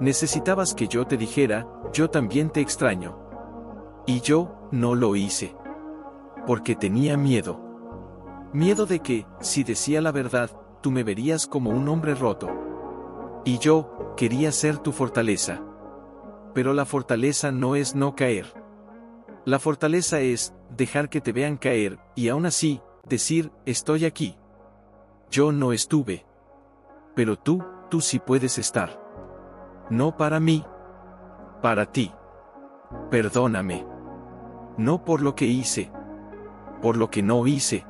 Necesitabas que yo te dijera, yo también te extraño. Y yo, no lo hice. Porque tenía miedo. Miedo de que, si decía la verdad, tú me verías como un hombre roto. Y yo, quería ser tu fortaleza. Pero la fortaleza no es no caer. La fortaleza es, dejar que te vean caer, y aún así, decir, estoy aquí. Yo no estuve. Pero tú sí puedes estar. No para mí. Para ti. Perdóname. No por lo que hice. Por lo que no hice.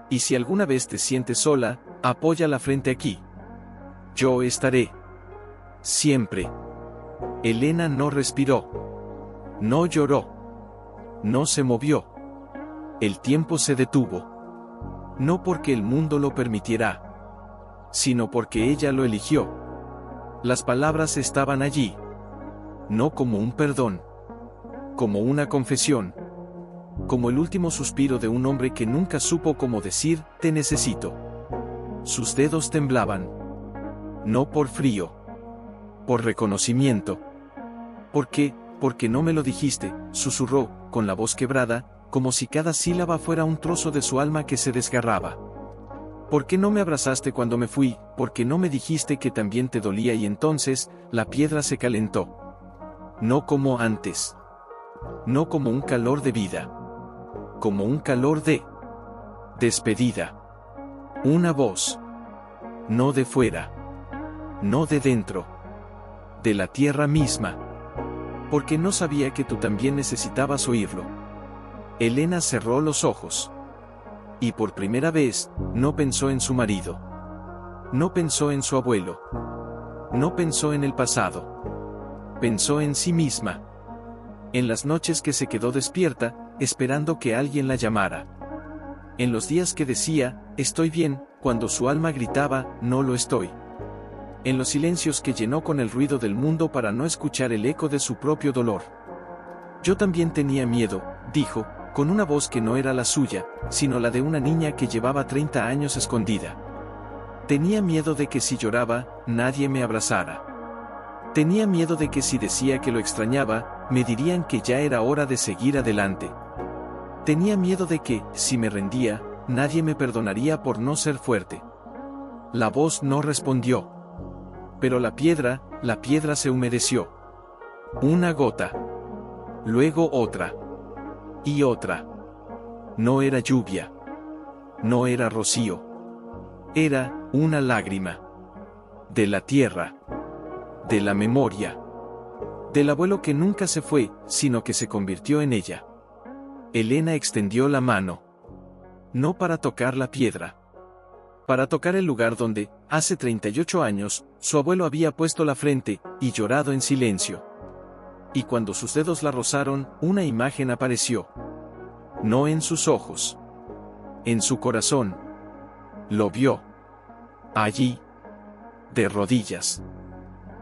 Y si alguna vez te sientes sola, apoya la frente aquí. Yo estaré. Siempre. Elena no respiró. No lloró. No se movió. El tiempo se detuvo. No porque el mundo lo permitiera, sino porque ella lo eligió. Las palabras estaban allí. No como un perdón. Como una confesión. Como el último suspiro de un hombre que nunca supo cómo decir, te necesito. Sus dedos temblaban. No por frío. Por reconocimiento. ¿Por qué? Porque no me lo dijiste, susurró, con la voz quebrada, como si cada sílaba fuera un trozo de su alma que se desgarraba. ¿Por qué no me abrazaste cuando me fui? ¿Por qué no me dijiste que también te dolía? Y entonces, la piedra se calentó. No como antes. No como un calor de vida. Como un calor de despedida. Una voz. No de fuera. No de dentro. De la tierra misma. Porque no sabía que tú también necesitabas oírlo. Elena cerró los ojos. Y por primera vez, no pensó en su marido. No pensó en su abuelo. No pensó en el pasado. Pensó en sí misma. En las noches que se quedó despierta, esperando que alguien la llamara. En los días que decía, estoy bien, cuando su alma gritaba, no lo estoy. En los silencios que llenó con el ruido del mundo para no escuchar el eco de su propio dolor. Yo también tenía miedo, dijo, con una voz que no era la suya, sino la de una niña que llevaba 30 años escondida. Tenía miedo de que si lloraba, nadie me abrazara. Tenía miedo de que si decía que lo extrañaba, me dirían que ya era hora de seguir adelante. Tenía miedo de que, si me rendía, nadie me perdonaría por no ser fuerte. La voz no respondió. Pero la piedra se humedeció. Una gota. Luego otra. Y otra. No era lluvia. No era rocío. Era una lágrima. De la tierra. De la memoria. Del abuelo que nunca se fue, sino que se convirtió en ella. Elena extendió la mano. No para tocar la piedra. Para tocar el lugar donde, hace 38 años, su abuelo había puesto la frente, y llorado en silencio. Y cuando sus dedos la rozaron, una imagen apareció. No en sus ojos. En su corazón. Lo vio. Allí. De rodillas.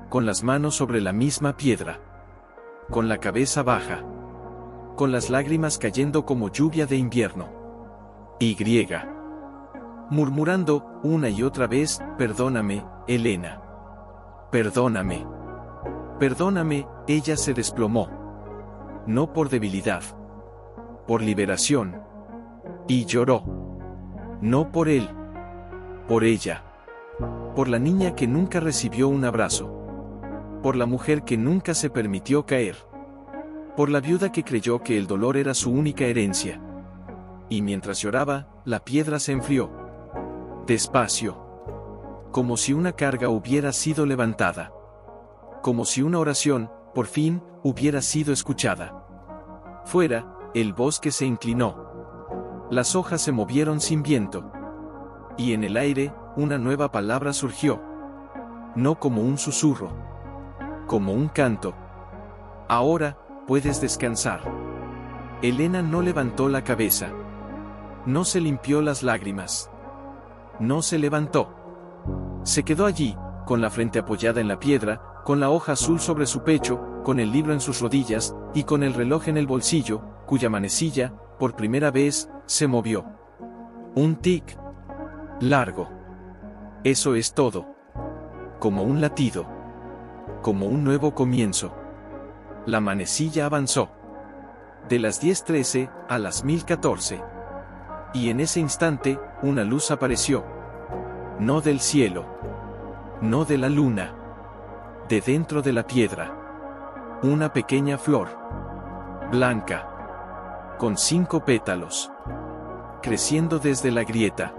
Con las manos sobre la misma piedra. Con la cabeza baja. Con las lágrimas cayendo como lluvia de invierno. Y. Murmurando, una y otra vez, perdóname, Elena. Perdóname. Perdóname, ella se desplomó. No por debilidad. Por liberación. Y lloró. No por él. Por ella. Por la niña que nunca recibió un abrazo. Por la mujer que nunca se permitió caer. Por la viuda que creyó que el dolor era su única herencia. Y mientras lloraba, la piedra se enfrió. Despacio. como si una carga hubiera sido levantada. Como si una oración, por fin, hubiera sido escuchada. Fuera, el bosque se inclinó. Las hojas se movieron sin viento. Y en el aire, una nueva palabra surgió. No como un susurro. Como un canto. Ahora, puedes descansar. Elena no levantó la cabeza. No se limpió las lágrimas. No se levantó. Se quedó allí, con la frente apoyada en la piedra, con la hoja azul sobre su pecho, con el libro en sus rodillas, y con el reloj en el bolsillo, cuya manecilla, por primera vez, se movió. Un tic. Largo. Eso es todo. Como un latido. Como un nuevo comienzo. La manecilla avanzó. De las 10:13 a las 1014. Y en ese instante, una luz apareció. No del cielo. No de la luna. De dentro de la piedra. Una pequeña flor. Blanca. Con 5 pétalos. Creciendo desde la grieta.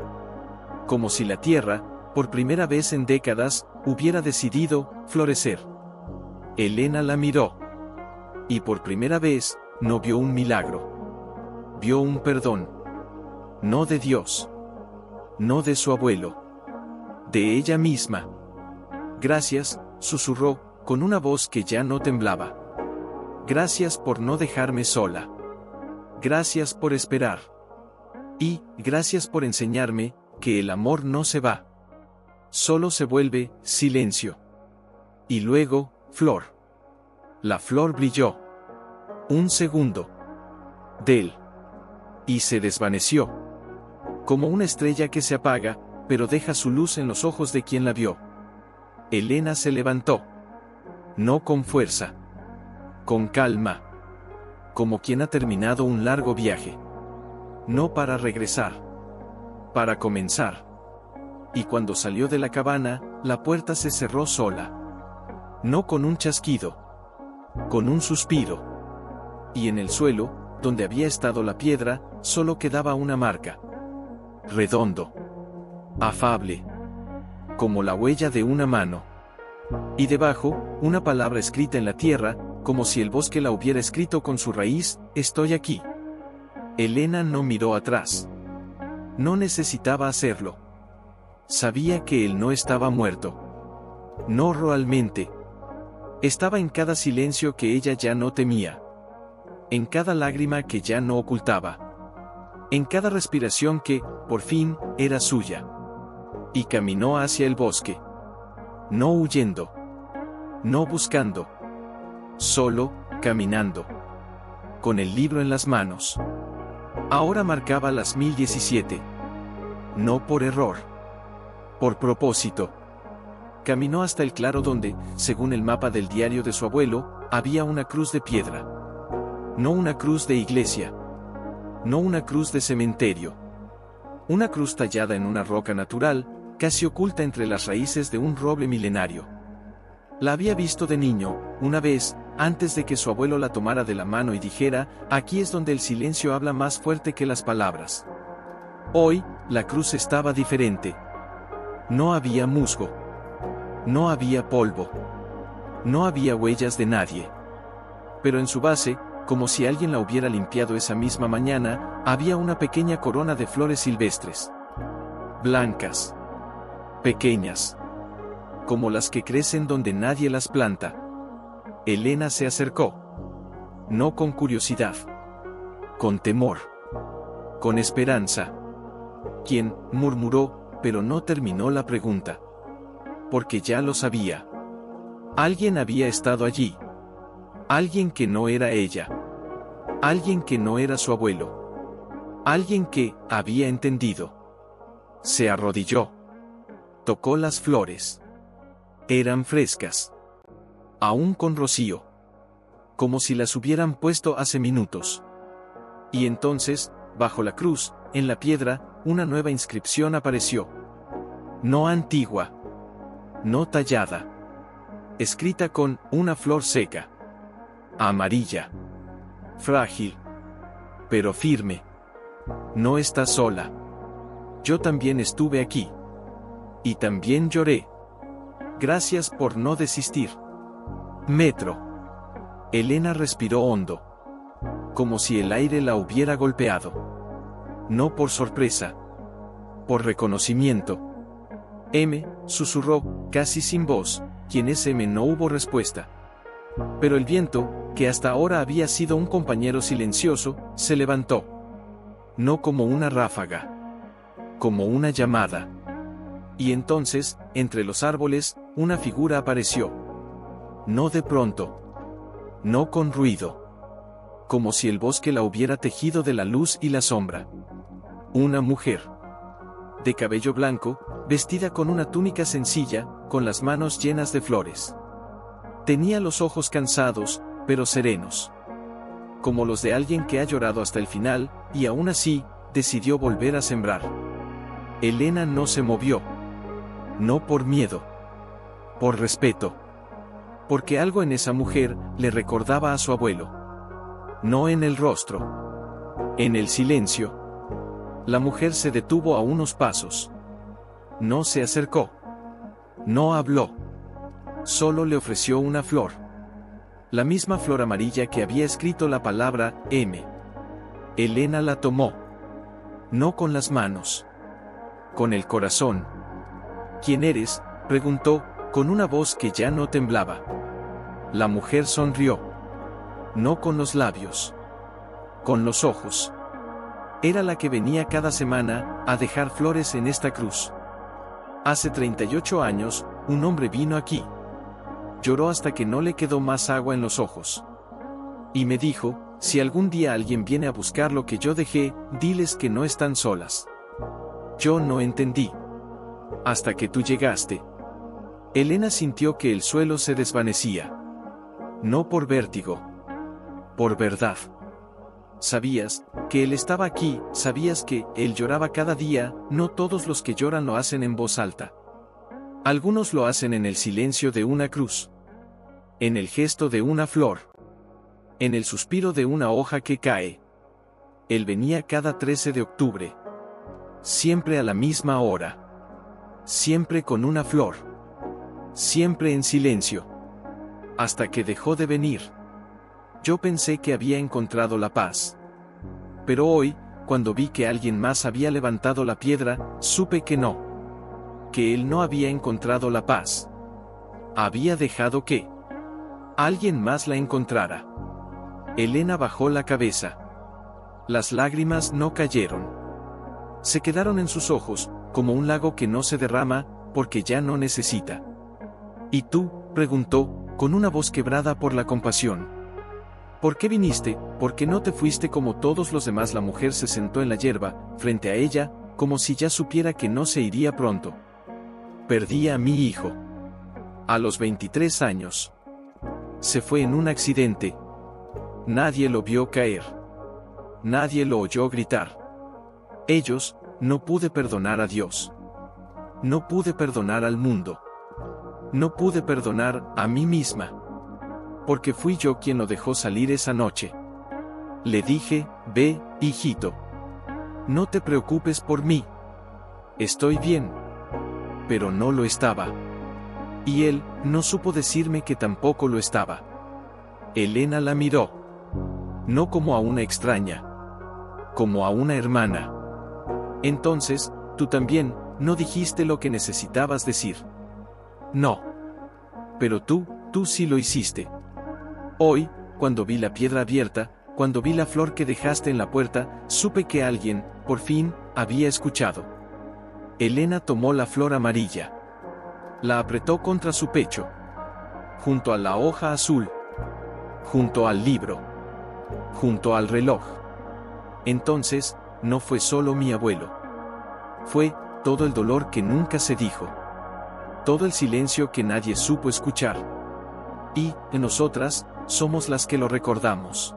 Como si la tierra, por primera vez en décadas, hubiera decidido florecer. Elena la miró. Y por primera vez, no vio un milagro. Vio un perdón. No de Dios. No de su abuelo. De ella misma. Gracias, susurró, con una voz que ya no temblaba. Gracias por no dejarme sola. Gracias por esperar. Y, gracias por enseñarme, que el amor no se va. Solo se vuelve silencio. Y luego, flor. La flor brilló. Un segundo. Del. Y se desvaneció. Como una estrella que se apaga, pero deja su luz en los ojos de quien la vio. Elena se levantó. No con fuerza. Con calma. Como quien ha terminado un largo viaje. No para regresar. Para comenzar. Y cuando salió de la cabana, la puerta se cerró sola. No con un chasquido. Con un suspiro. Y en el suelo, donde había estado la piedra, solo quedaba una marca. Redondo. Afable. Como la huella de una mano. Y debajo, una palabra escrita en la tierra, como si el bosque la hubiera escrito con su raíz: estoy aquí. Elena no miró atrás. No necesitaba hacerlo. Sabía que él no estaba muerto. No realmente. Estaba en cada silencio que ella ya no temía. En cada lágrima que ya no ocultaba. En cada respiración que, por fin, era suya. Y caminó hacia el bosque. No huyendo. No buscando. Solo, caminando. Con el libro en las manos. Ahora marcaba las 1017. No por error. Por propósito. Caminó hasta el claro donde, según el mapa del diario de su abuelo, había una cruz de piedra. No una cruz de iglesia. No una cruz de cementerio. Una cruz tallada en una roca natural, casi oculta entre las raíces de un roble milenario. La había visto de niño, una vez, antes de que su abuelo la tomara de la mano y dijera: aquí es donde el silencio habla más fuerte que las palabras. Hoy, la cruz estaba diferente. No había musgo. No había polvo. No había huellas de nadie. Pero en su base, como si alguien la hubiera limpiado esa misma mañana, había una pequeña corona de flores silvestres. Blancas. Pequeñas. Como las que crecen donde nadie las planta. Elena se acercó. No con curiosidad. Con temor. Con esperanza. ¿Quién?, murmuró, pero no terminó la pregunta. Porque ya lo sabía. Alguien había estado allí. Alguien que no era ella. Alguien que no era su abuelo. Alguien que había entendido. Se arrodilló. Tocó las flores. Eran frescas. Aún con rocío. Como si las hubieran puesto hace minutos. Y entonces, bajo la cruz, en la piedra, una nueva inscripción apareció. No antigua. No tallada. Escrita con una flor seca. Amarilla. Frágil. Pero firme. No estás sola. Yo también estuve aquí. Y también lloré. Gracias por no desistir. Metro. Elena respiró hondo. Como si el aire la hubiera golpeado. No por sorpresa. Por reconocimiento. M, susurró, casi sin voz. ¿Quién es M? No hubo respuesta. Pero el viento, que hasta ahora había sido un compañero silencioso, se levantó. No como una ráfaga. Como una llamada. Y entonces, entre los árboles, una figura apareció. No de pronto. No con ruido. Como si el bosque la hubiera tejido de la luz y la sombra. Una mujer. De cabello blanco, vestida con una túnica sencilla, con las manos llenas de flores. Tenía los ojos cansados, pero serenos. Como los de alguien que ha llorado hasta el final, y aún así, decidió volver a sembrar. Elena no se movió. No por miedo. Por respeto. Porque algo en esa mujer le recordaba a su abuelo. No en el rostro. En el silencio. La mujer se detuvo a unos pasos. No se acercó. No habló. Solo le ofreció una flor. La misma flor amarilla que había escrito la palabra M. Elena la tomó. No con las manos. Con el corazón. ¿Quién eres?, preguntó, con una voz que ya no temblaba. La mujer sonrió. No con los labios. Con los ojos. Era la que venía cada semana a dejar flores en esta cruz. Hace 38 años, un hombre vino aquí. Lloró hasta que no le quedó más agua en los ojos. Y me dijo, si algún día alguien viene a buscar lo que yo dejé, diles que no están solas. Yo no entendí. Hasta que tú llegaste. Elena sintió que el suelo se desvanecía. No por vértigo. Por verdad. Sabías que él estaba aquí, sabías que él lloraba cada día. No todos los que lloran lo hacen en voz alta. Algunos lo hacen en el silencio de una cruz. En el gesto de una flor. En el suspiro de una hoja que cae. Él venía cada 13 de octubre. Siempre a la misma hora. Siempre con una flor. Siempre en silencio. Hasta que dejó de venir. Yo pensé que había encontrado la paz. Pero hoy, cuando vi que alguien más había levantado la piedra, supe que no. Que él no había encontrado la paz. Había dejado que alguien más la encontrara. Elena bajó la cabeza. Las lágrimas no cayeron. Se quedaron en sus ojos, como un lago que no se derrama, porque ya no necesita. ¿Y tú?, preguntó, con una voz quebrada por la compasión. ¿Por qué viniste? ¿Por qué no te fuiste como todos los demás? La mujer se sentó en la hierba, frente a ella, como si ya supiera que no se iría pronto. Perdí a mi hijo. A los 23 años. Se fue en un accidente. Nadie lo vio caer. Nadie lo oyó gritar. Ellos, no pude perdonar a Dios. No pude perdonar al mundo. No pude perdonar a mí misma. Porque fui yo quien lo dejó salir esa noche. Le dije, ve, hijito. No te preocupes por mí. Estoy bien. Pero no lo estaba. Y él, no supo decirme que tampoco lo estaba. Elena la miró. No como a una extraña. Como a una hermana. Entonces, tú también, no dijiste lo que necesitabas decir. No. Pero tú sí lo hiciste. Hoy, cuando vi la piedra abierta, cuando vi la flor que dejaste en la puerta, supe que alguien, por fin, había escuchado. Elena tomó la flor amarilla. La apretó contra su pecho. Junto a la hoja azul. Junto al libro. Junto al reloj. Entonces, no fue solo mi abuelo. Fue todo el dolor que nunca se dijo. Todo el silencio que nadie supo escuchar. Y, en nosotras, somos las que lo recordamos.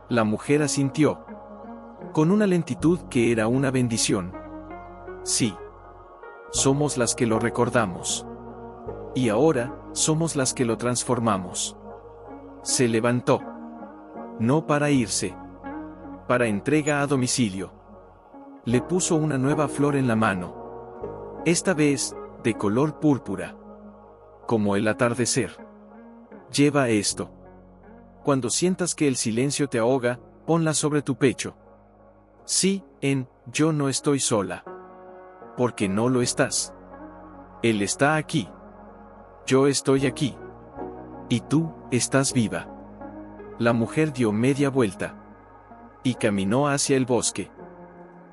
La mujer asintió. Con una lentitud que era una bendición. Sí. Somos las que lo recordamos. Y ahora, somos las que lo transformamos. Se levantó. No para irse. Para entrega a domicilio. Le puso una nueva flor en la mano. Esta vez, de color púrpura. Como el atardecer. Lleva esto. Cuando sientas que el silencio te ahoga, ponla sobre tu pecho. Sí, yo no estoy sola. Porque no lo estás. Él está aquí. Yo estoy aquí. Y tú, estás viva. La mujer dio media vuelta. Y caminó hacia el bosque.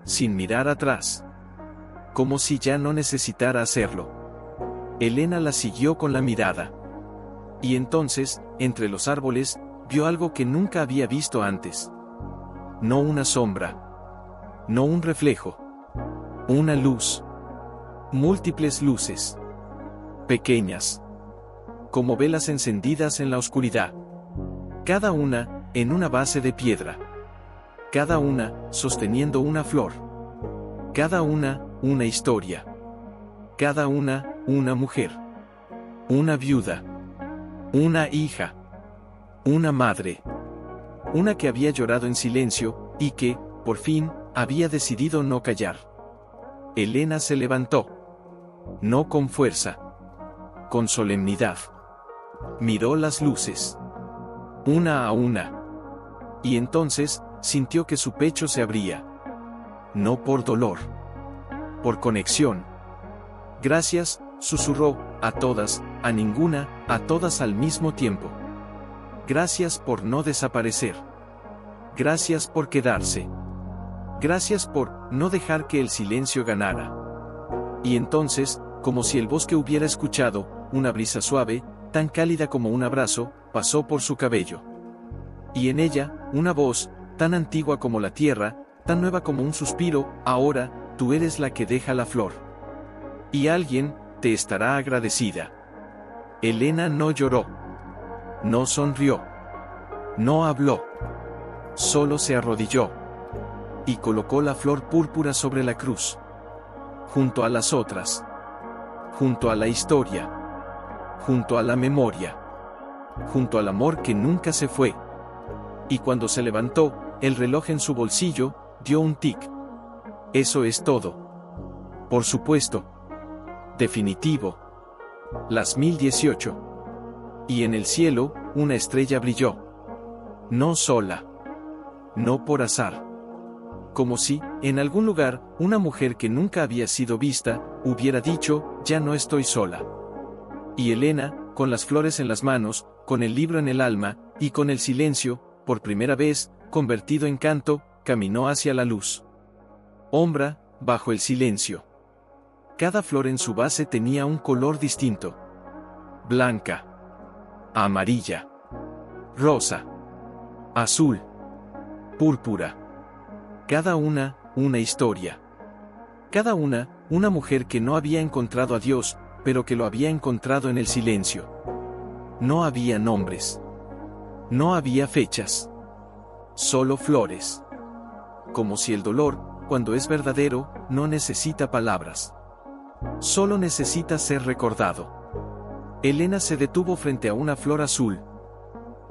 Sin mirar atrás. Como si ya no necesitara hacerlo. Elena la siguió con la mirada. Y entonces, entre los árboles, vio algo que nunca había visto antes. No una sombra. No un reflejo. Una luz. Múltiples luces. Pequeñas. Como velas encendidas en la oscuridad. Cada una, en una base de piedra. Cada una, sosteniendo una flor. Cada una historia. Cada una mujer. Una viuda. Una hija. Una madre. Una que había llorado en silencio, y que, por fin, había decidido no callar. Elena se levantó. No con fuerza. Con solemnidad. Miró las luces. Una a una. Y entonces, sintió que su pecho se abría. No por dolor. Por conexión. Gracias, susurró, a todas, a ninguna, a todas al mismo tiempo. Gracias por no desaparecer. Gracias por quedarse. Gracias por no dejar que el silencio ganara. Y entonces, como si el bosque hubiera escuchado, una brisa suave, tan cálida como un abrazo, pasó por su cabello. Y en ella, una voz, tan antigua como la tierra, tan nueva como un suspiro, ahora, tú eres la que deja la flor. Y alguien, te estará agradecida. Elena no lloró. No sonrió. No habló. Solo se arrodilló. Y colocó la flor púrpura sobre la cruz. Junto a las otras. Junto a la historia. Junto a la memoria. Junto al amor que nunca se fue. Y cuando se levantó, el reloj en su bolsillo, dio un tic. Eso es todo. Por supuesto. Definitivo. Las 1018. Y en el cielo, una estrella brilló. No sola. No por azar. Como si, en algún lugar, una mujer que nunca había sido vista, hubiera dicho, ya no estoy sola. Y Elena, con las flores en las manos, con el libro en el alma, y con el silencio, por primera vez, convertido en canto, caminó hacia la luz. Ombra, bajo el silencio. Cada flor en su base tenía un color distinto. Blanca. Amarilla. Rosa. Azul. Púrpura. Cada una historia. Cada una mujer que no había encontrado a Dios, pero que lo había encontrado en el silencio. No había nombres. No había fechas. Solo flores. Como si el dolor, cuando es verdadero, no necesita palabras. Solo necesita ser recordado. Elena se detuvo frente a una flor azul.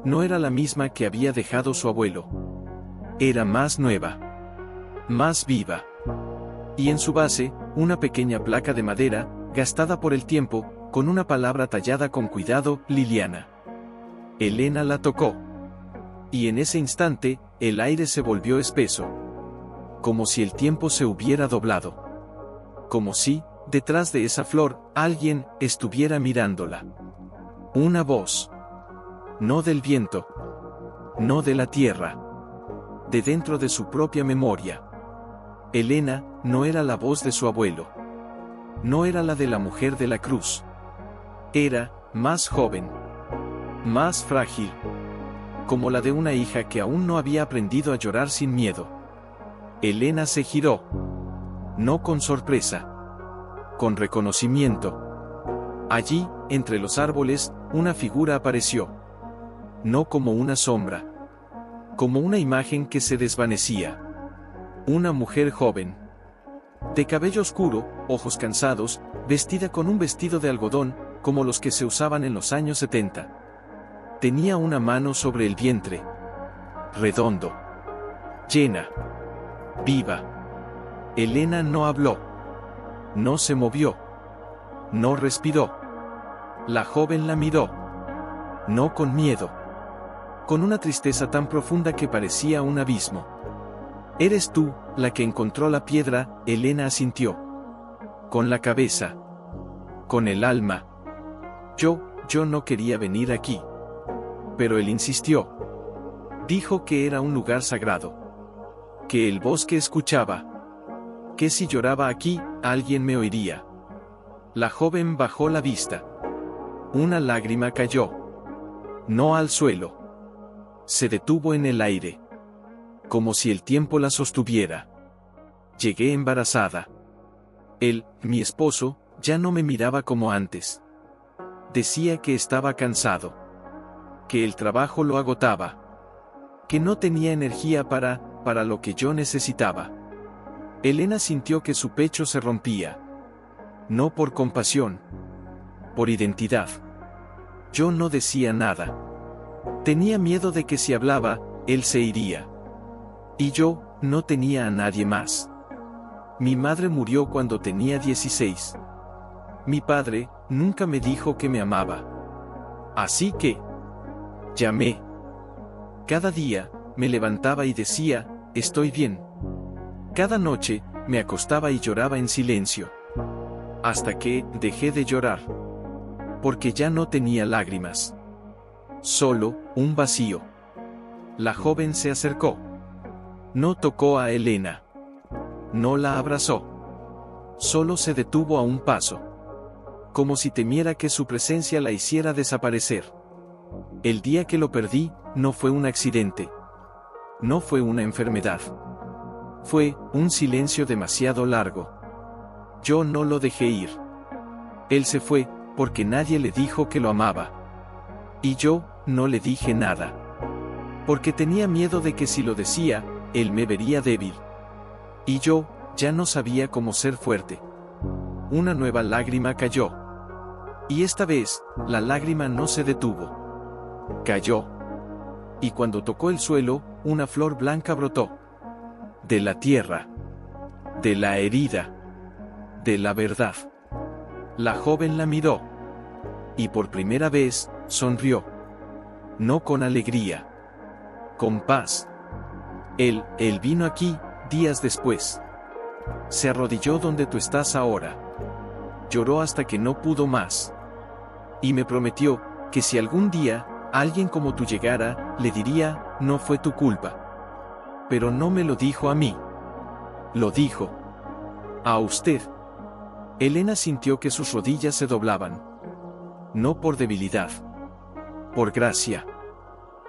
No era la misma que había dejado su abuelo. Era más nueva. Más viva. Y en su base, una pequeña placa de madera, gastada por el tiempo, con una palabra tallada con cuidado, Liliana. Elena la tocó. Y en ese instante, el aire se volvió espeso. Como si el tiempo se hubiera doblado. Como si, detrás de esa flor, alguien estuviera mirándola. Una voz. No del viento. No de la tierra. De dentro de su propia memoria. Elena, no era la voz de su abuelo. No era la de la mujer de la cruz. Era, más joven. Más frágil. Como la de una hija que aún no había aprendido a llorar sin miedo. Elena se giró. No con sorpresa. Con reconocimiento. Allí, entre los árboles, una figura apareció. No como una sombra. Como una imagen que se desvanecía. Una mujer joven. De cabello oscuro, ojos cansados, vestida con un vestido de algodón, como los que se usaban en los años 70. Tenía una mano sobre el vientre. Redondo. Llena. Viva. Elena no habló. No se movió. No respiró. La joven la miró. No con miedo. Con una tristeza tan profunda que parecía un abismo. «¿Eres tú, la que encontró la piedra?», Elena asintió. Con la cabeza. Con el alma. Yo no quería venir aquí. Pero él insistió. Dijo que era un lugar sagrado. Que el bosque escuchaba. Que si lloraba aquí, alguien me oiría. La joven bajó la vista. Una lágrima cayó. No al suelo. Se detuvo en el aire. Como si el tiempo la sostuviera. Llegué embarazada. Él, mi esposo, ya no me miraba como antes. Decía que estaba cansado. Que el trabajo lo agotaba. Que no tenía energía para lo que yo necesitaba. Elena sintió que su pecho se rompía. No por compasión. Por identidad. Yo no decía nada. Tenía miedo de que si hablaba, él se iría. Y yo, no tenía a nadie más. Mi madre murió cuando tenía 16. Mi padre, nunca me dijo que me amaba. Así que llamé. Cada día, me levantaba y decía, estoy bien. Cada noche, me acostaba y lloraba en silencio. Hasta que, dejé de llorar. Porque ya no tenía lágrimas. Solo, un vacío. La joven se acercó. No tocó a Elena. No la abrazó. Solo se detuvo a un paso. Como si temiera que su presencia la hiciera desaparecer. El día que lo perdí, no fue un accidente. No fue una enfermedad. Fue un silencio demasiado largo. Yo no lo dejé ir. Él se fue, porque nadie le dijo que lo amaba. Y yo, no le dije nada. Porque tenía miedo de que si lo decía, él me vería débil. Y yo, ya no sabía cómo ser fuerte. Una nueva lágrima cayó. Y esta vez, la lágrima no se detuvo. Cayó. Y cuando tocó el suelo, una flor blanca brotó. De la tierra. De la herida. De la verdad. La joven la miró. Y por primera vez, sonrió. No con alegría. Con paz. Él vino aquí, días después. Se arrodilló donde tú estás ahora. Lloró hasta que no pudo más. Y me prometió, que si algún día, alguien como tú llegara, le diría, no fue tu culpa. Pero no me lo dijo a mí. Lo dijo a usted. Elena sintió que sus rodillas se doblaban. No por debilidad. Por gracia.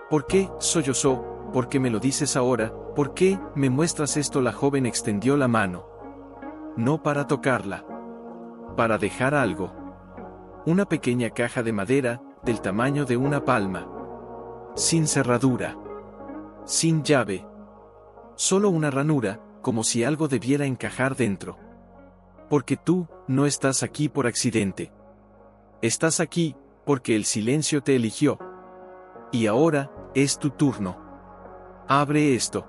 ¿Por qué, sollozó? ¿Por qué me lo dices ahora? ¿Por qué me muestras esto? La joven extendió la mano. No para tocarla. Para dejar algo. Una pequeña caja de madera, del tamaño de una palma. Sin cerradura. Sin llave. Solo una ranura, como si algo debiera encajar dentro. Porque tú, no estás aquí por accidente. Estás aquí, porque el silencio te eligió. Y ahora, es tu turno. Abre esto.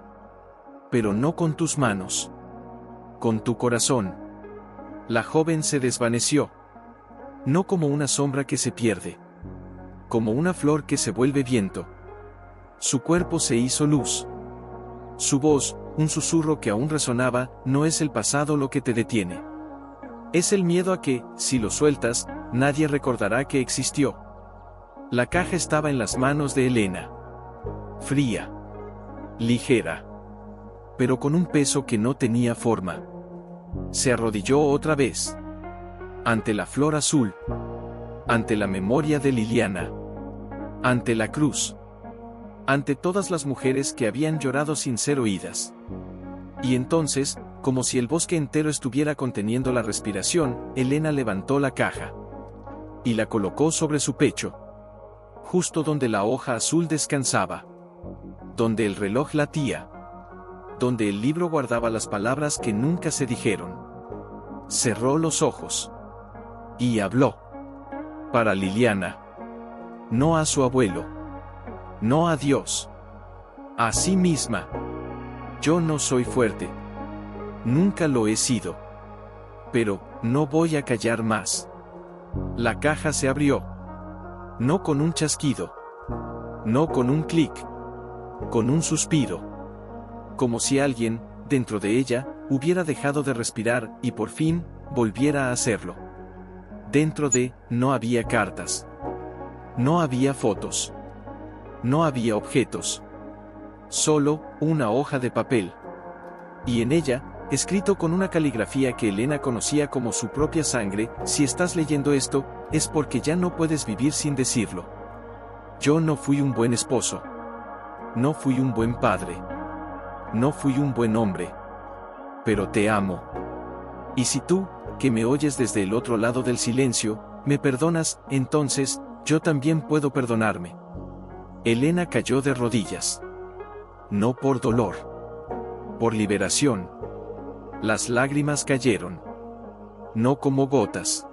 Pero no con tus manos. Con tu corazón. La joven se desvaneció. No como una sombra que se pierde. Como una flor que se vuelve viento. Su cuerpo se hizo luz. Su voz, un susurro que aún resonaba, no es el pasado lo que te detiene. Es el miedo a que, si lo sueltas, nadie recordará que existió. La caja estaba en las manos de Elena. Fría. Ligera. Pero con un peso que no tenía forma. Se arrodilló otra vez. Ante la flor azul. Ante la memoria de Liliana. Ante la cruz. Ante todas las mujeres que habían llorado sin ser oídas. Y entonces, como si el bosque entero estuviera conteniendo la respiración, Elena levantó la caja. Y la colocó sobre su pecho. Justo donde la hoja azul descansaba. Donde el reloj latía. Donde el libro guardaba las palabras que nunca se dijeron. Cerró los ojos. Y habló. Para Liliana. No a su abuelo. No a Dios. A sí misma. Yo no soy fuerte. Nunca lo he sido. Pero, no voy a callar más. La caja se abrió. No con un chasquido. No con un clic. Con un suspiro. Como si alguien, dentro de ella, hubiera dejado de respirar y por fin, volviera a hacerlo. Dentro no había cartas. No había fotos. No había objetos. Solo una hoja de papel. Y en ella, escrito con una caligrafía que Elena conocía como su propia sangre: si estás leyendo esto, es porque ya no puedes vivir sin decirlo. Yo no fui un buen esposo. No fui un buen padre. No fui un buen hombre. Pero te amo. Y si tú, que me oyes desde el otro lado del silencio, me perdonas, entonces, yo también puedo perdonarme. Elena cayó de rodillas. No por dolor. Por liberación. Las lágrimas cayeron. No como gotas.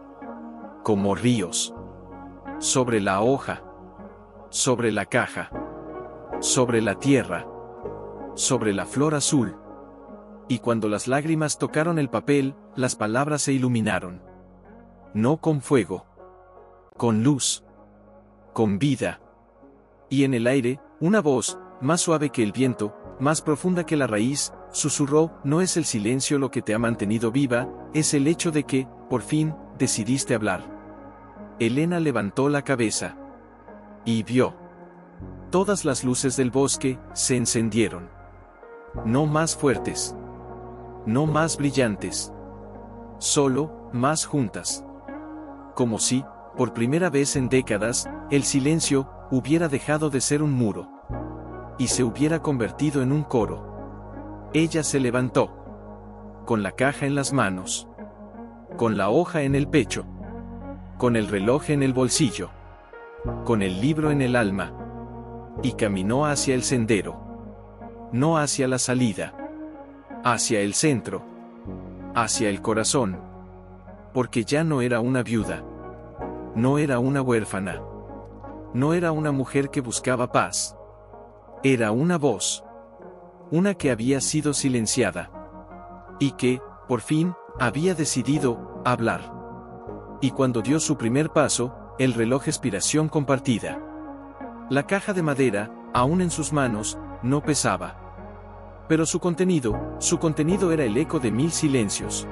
Como ríos. Sobre la hoja. Sobre la caja. Sobre la tierra. Sobre la flor azul. Y cuando las lágrimas tocaron el papel, las palabras se iluminaron. No con fuego. Con luz. Con vida. Y en el aire, una voz, más suave que el viento, más profunda que la raíz, susurró: no es el silencio lo que te ha mantenido viva, es el hecho de que, por fin, decidiste hablar. Elena levantó la cabeza. Y vio. Todas las luces del bosque se encendieron. No más fuertes. No más brillantes. Solo, más juntas. Como si, por primera vez en décadas, el silencio hubiera dejado de ser un muro. Y se hubiera convertido en un coro. Ella se levantó. Con la caja en las manos. Con la hoja en el pecho. Con el reloj en el bolsillo. Con el libro en el alma. Y caminó hacia el sendero. No hacia la salida. Hacia el centro. Hacia el corazón. Porque ya no era una viuda. No era una huérfana. No era una mujer que buscaba paz. Era una voz. Una que había sido silenciada. Y que, por fin, había decidido hablar. Y cuando dio su primer paso, el reloj expiración compartida. La caja de madera, aún en sus manos, no pesaba. Pero su contenido era el eco de 1000 silencios.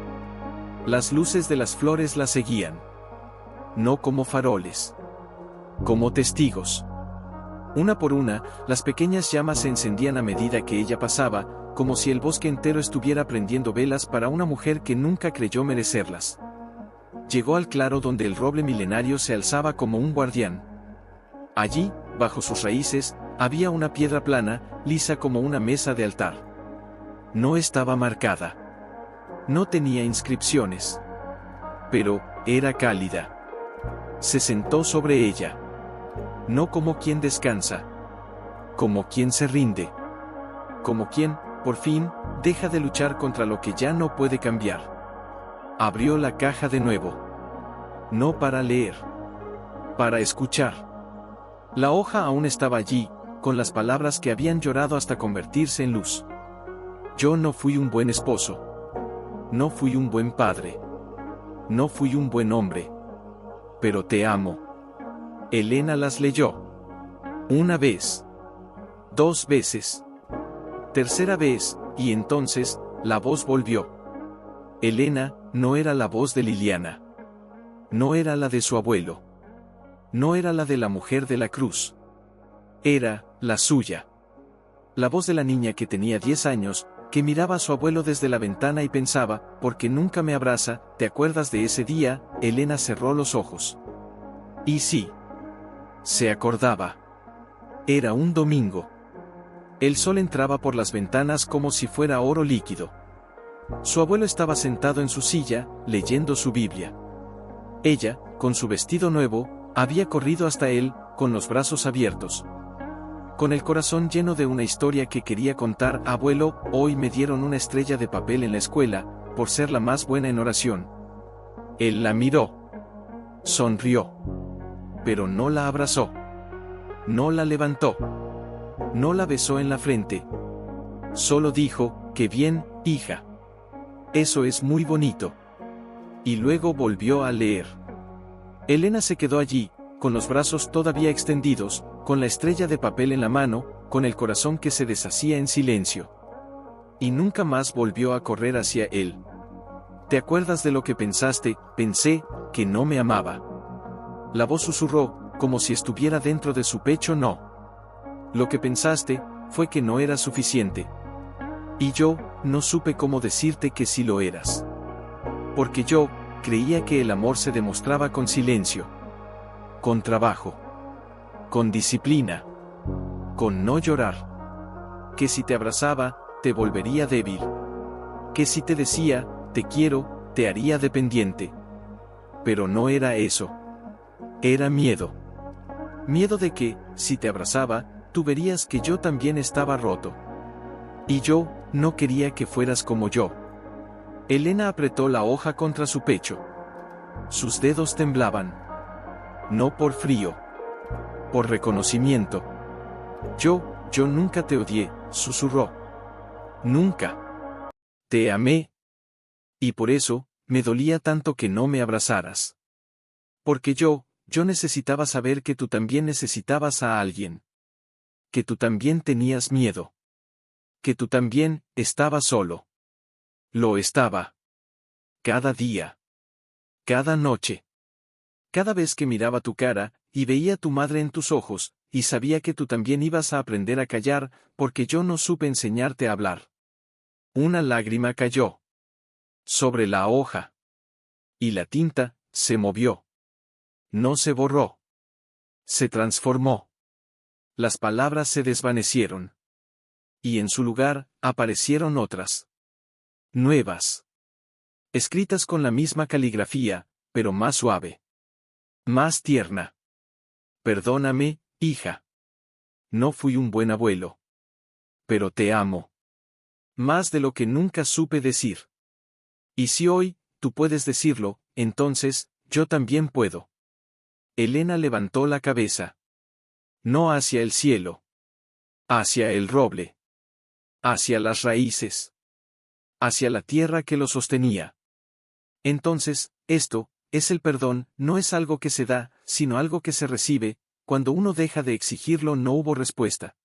Las luces de las flores la seguían. No como faroles. Como testigos. Una por una, las pequeñas llamas se encendían a medida que ella pasaba, como si el bosque entero estuviera prendiendo velas para una mujer que nunca creyó merecerlas. Llegó al claro donde el roble milenario se alzaba como un guardián. Allí, bajo sus raíces, había una piedra plana, lisa como una mesa de altar. No estaba marcada. No tenía inscripciones. Pero, era cálida. Se sentó sobre ella. No como quien descansa. Como quien se rinde. Como quien, por fin, deja de luchar contra lo que ya no puede cambiar. Abrió la caja de nuevo. No para leer. Para escuchar. La hoja aún estaba allí, con las palabras que habían llorado hasta convertirse en luz. Yo no fui un buen esposo. No fui un buen padre. No fui un buen hombre. Pero te amo. Elena las leyó. Una vez. 2 veces. Tercera vez, y entonces, la voz volvió. Elena, no era la voz de Liliana. No era la de su abuelo. No era la de la mujer de la cruz. Era, la suya. La voz de la niña que tenía 10 años, que miraba a su abuelo desde la ventana y pensaba: ¿por qué nunca me abraza? ¿Te acuerdas de ese día? Elena cerró los ojos. Y sí. Se acordaba. Era un domingo. El sol entraba por las ventanas como si fuera oro líquido. Su abuelo estaba sentado en su silla, leyendo su Biblia. Ella, con su vestido nuevo, había corrido hasta él, con los brazos abiertos. Con el corazón lleno de una historia que quería contar. Abuelo, hoy me dieron una estrella de papel en la escuela, por ser la más buena en oración. Él la miró. Sonrió. Pero no la abrazó. No la levantó. No la besó en la frente. Solo dijo: qué bien, hija. Eso es muy bonito. Y luego volvió a leer. Elena se quedó allí, con los brazos todavía extendidos, con la estrella de papel en la mano, con el corazón que se deshacía en silencio. Y nunca más volvió a correr hacia él. ¿Te acuerdas de lo que pensaste? Pensé, que no me amaba. La voz susurró, como si estuviera dentro de su pecho. No. Lo que pensaste, fue que no era suficiente. Y yo, no supe cómo decirte que sí lo eras. Porque yo, creía que el amor se demostraba con silencio. Con trabajo. Con disciplina. Con no llorar. Que si te abrazaba, te volvería débil. Que si te decía, te quiero, te haría dependiente. Pero no era eso. Era miedo. Miedo de que, si te abrazaba, tú verías que yo también estaba roto. Y yo, no quería que fueras como yo. Elena apretó la hoja contra su pecho. Sus dedos temblaban. No por frío. Por reconocimiento. Yo nunca te odié, susurró. Nunca. Te amé. Y por eso, me dolía tanto que no me abrazaras. Porque yo necesitaba saber que tú también necesitabas a alguien. Que tú también tenías miedo. Que tú también estabas solo. Lo estaba. Cada día. Cada noche. Cada vez que miraba tu cara, y veía a tu madre en tus ojos, y sabía que tú también ibas a aprender a callar, porque yo no supe enseñarte a hablar. Una lágrima cayó sobre la hoja. Y la tinta se movió. No se borró. Se transformó. Las palabras se desvanecieron. Y en su lugar, aparecieron otras. Nuevas. Escritas con la misma caligrafía, pero más suave. Más tierna. Perdóname, hija. No fui un buen abuelo. Pero te amo. Más de lo que nunca supe decir. Y si hoy, tú puedes decirlo, entonces, yo también puedo. Elena levantó la cabeza. No hacia el cielo. Hacia el roble. Hacia las raíces. Hacia la tierra que lo sostenía. Entonces, esto, es el perdón, no es algo que se da, sino algo que se recibe. Cuando uno deja de exigirlo no hubo respuesta.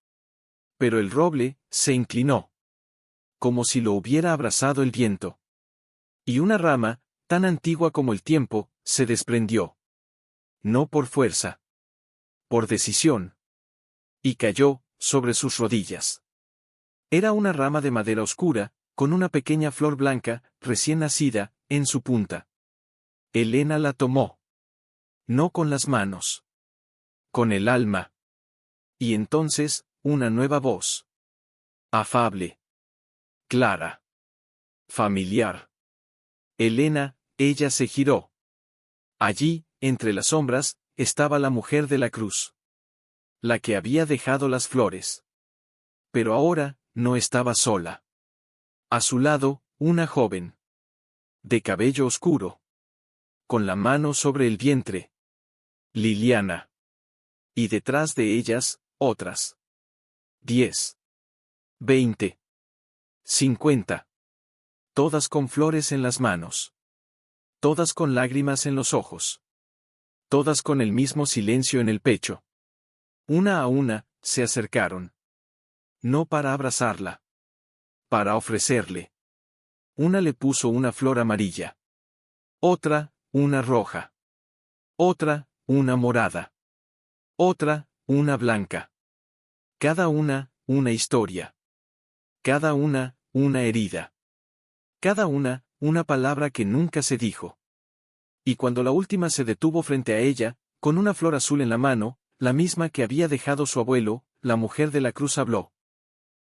Pero el roble, se inclinó. Como si lo hubiera abrazado el viento. Y una rama, tan antigua como el tiempo, se desprendió. No por fuerza. Por decisión. Y cayó, sobre sus rodillas. Era una rama de madera oscura, con una pequeña flor blanca, recién nacida, en su punta. Elena la tomó. No con las manos. Con el alma. Y entonces, una nueva voz. Afable. Clara. Familiar. Elena, ella se giró. Allí, entre las sombras, estaba la mujer de la cruz. La que había dejado las flores. Pero ahora, no estaba sola. A su lado, una joven. De cabello oscuro. Con la mano sobre el vientre. Liliana. Y detrás de ellas, otras. 10. 20. 50. Todas con flores en las manos. Todas con lágrimas en los ojos. Todas con el mismo silencio en el pecho. Una a una, se acercaron. No para abrazarla. Para ofrecerle. Una le puso una flor amarilla. Otra, una roja. Otra, una morada. Otra, una blanca. Cada una historia. Cada una herida. Cada una palabra que nunca se dijo. Y cuando la última se detuvo frente a ella, con una flor azul en la mano, la misma que había dejado su abuelo, la mujer de la cruz habló.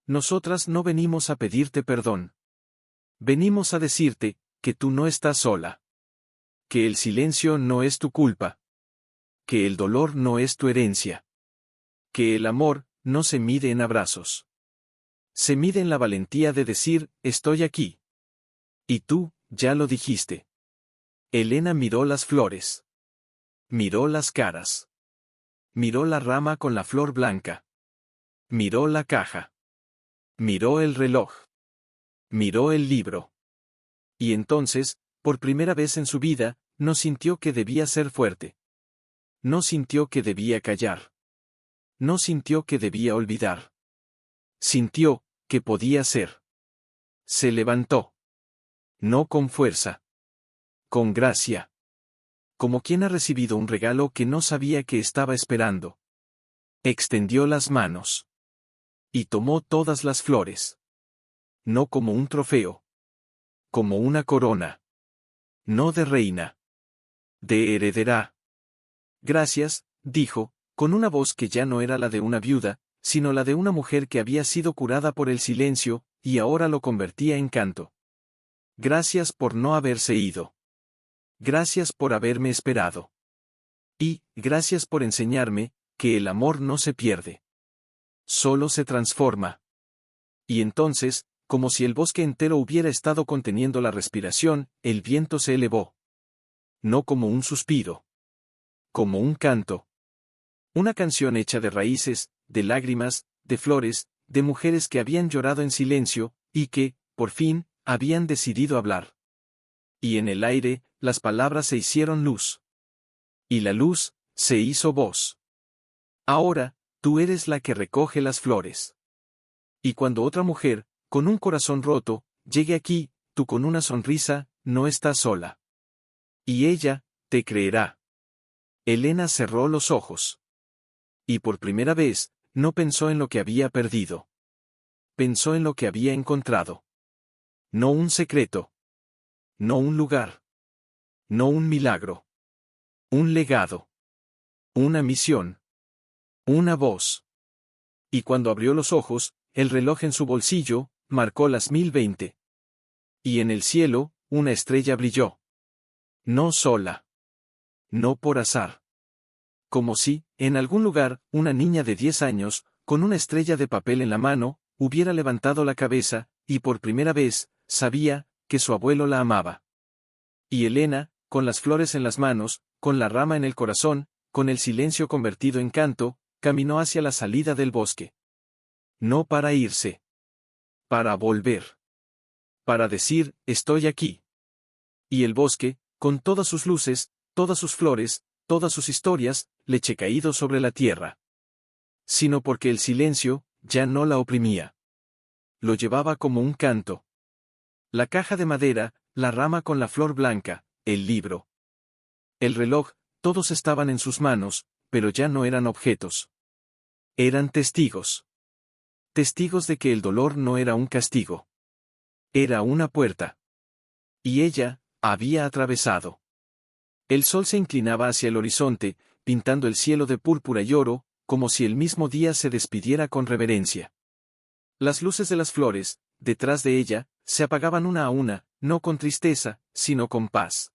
Nosotras no venimos a pedirte perdón. Venimos a decirte, que tú no estás sola. Que el silencio no es tu culpa. Que el dolor no es tu herencia. Que el amor, no se mide en abrazos. Se mide en la valentía de decir, estoy aquí. Y tú, ya lo dijiste. Elena miró las flores. Miró las caras. Miró la rama con la flor blanca. Miró la caja. Miró el reloj. Miró el libro. Y entonces, Por primera vez en su vida, no sintió que debía ser fuerte. No sintió que debía callar. No sintió que debía olvidar. Sintió que podía ser. Se levantó. No con fuerza. Con gracia. Como quien ha recibido un regalo que no sabía que estaba esperando. Extendió las manos. Y tomó todas las flores. No como un trofeo. Como una corona. No de reina. De heredera. Gracias, dijo, con una voz que ya no era la de una viuda, sino la de una mujer que había sido curada por el silencio, y ahora lo convertía en canto. Gracias por no haberse ido. Gracias por haberme esperado. Y, gracias por enseñarme, que el amor no se pierde. Solo se transforma. Y entonces, como si el bosque entero hubiera estado conteniendo la respiración, el viento se elevó. No como un suspiro. Como un canto. Una canción hecha de raíces, de lágrimas, de flores, de mujeres que habían llorado en silencio, y que, por fin, habían decidido hablar. Y en el aire, las palabras se hicieron luz. Y la luz, se hizo voz. Ahora, tú eres la que recoge las flores. Y cuando otra mujer, con un corazón roto, llegue aquí, tú con una sonrisa, no estás sola. Y ella, te creerá. Elena cerró los ojos. Y por primera vez, no pensó en lo que había perdido. Pensó en lo que había encontrado. No un secreto. No un lugar. No un milagro. Un legado. Una misión. Una voz. Y cuando abrió los ojos, el reloj en su bolsillo, marcó las 1020. Y en el cielo, una estrella brilló. No sola. No por azar. Como si, en algún lugar, una niña de 10 años, con una estrella de papel en la mano, hubiera levantado la cabeza, y por primera vez, sabía, que su abuelo la amaba. Y Elena, con las flores en las manos, con la rama en el corazón, con el silencio convertido en canto, caminó hacia la salida del bosque. No para irse. Para volver. Para decir, estoy aquí. Y el bosque, con todas sus luces, todas sus flores, todas sus historias, le eché caído sobre la tierra. Sino porque el silencio, ya no la oprimía. Lo llevaba como un canto. La caja de madera, la rama con la flor blanca, el libro. El reloj, todos estaban en sus manos, pero ya no eran objetos. Eran testigos. Testigos de que el dolor no era un castigo. Era una puerta. Y ella, había atravesado. El sol se inclinaba hacia el horizonte, pintando el cielo de púrpura y oro, como si el mismo día se despidiera con reverencia. Las luces de las flores, detrás de ella, se apagaban una a una, no con tristeza, sino con paz.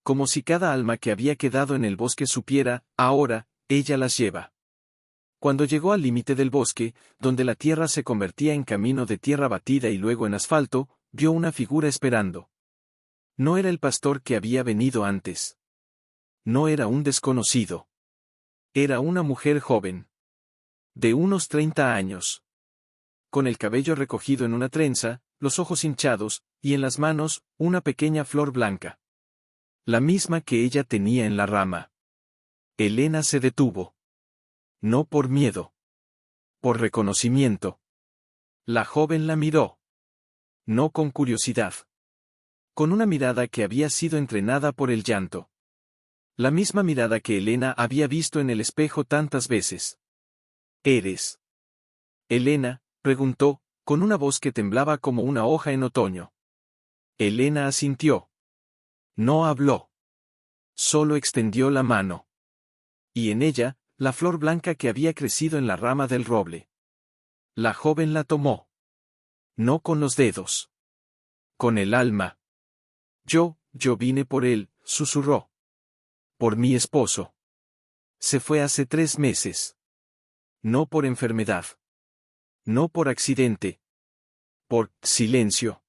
Como si cada alma que había quedado en el bosque supiera, ahora, ella las lleva. Cuando llegó al límite del bosque, donde la tierra se convertía en camino de tierra batida y luego en asfalto, vio una figura esperando. No era el pastor que había venido antes. No era un desconocido. Era una mujer joven. De unos 30 años. Con el cabello recogido en una trenza, los ojos hinchados, y en las manos, una pequeña flor blanca. La misma que ella tenía en la rama. Elena se detuvo. No por miedo. Por reconocimiento. La joven la miró. No con curiosidad. Con una mirada que había sido entrenada por el llanto. La misma mirada que Elena había visto en el espejo tantas veces. ¿Eres? Elena, preguntó, con una voz que temblaba como una hoja en otoño. Elena asintió. No habló. Solo extendió la mano. Y en ella, la flor blanca que había crecido en la rama del roble. La joven la tomó. No con los dedos. Con el alma. Yo vine por él, susurró. Por mi esposo. Se fue hace 3 meses. No por enfermedad. No por accidente. Por silencio.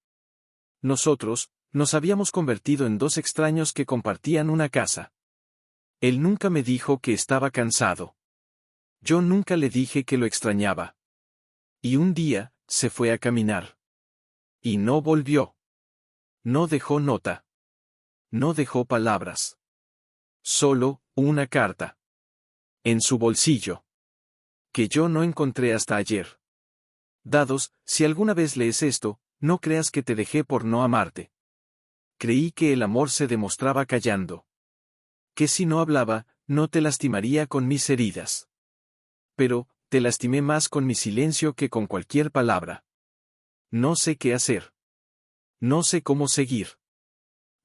Nosotros, nos habíamos convertido en 2 extraños que compartían una casa. Él nunca me dijo que estaba cansado. Yo nunca le dije que lo extrañaba. Y un día, se fue a caminar. Y no volvió. No dejó nota. No dejó palabras. Solo, una carta. En su bolsillo. Que yo no encontré hasta ayer. Dados, si alguna vez lees esto, no creas que te dejé por no amarte. Creí que el amor se demostraba callando. Que si no hablaba, no te lastimaría con mis heridas. Pero, te lastimé más con mi silencio que con cualquier palabra. No sé qué hacer. No sé cómo seguir.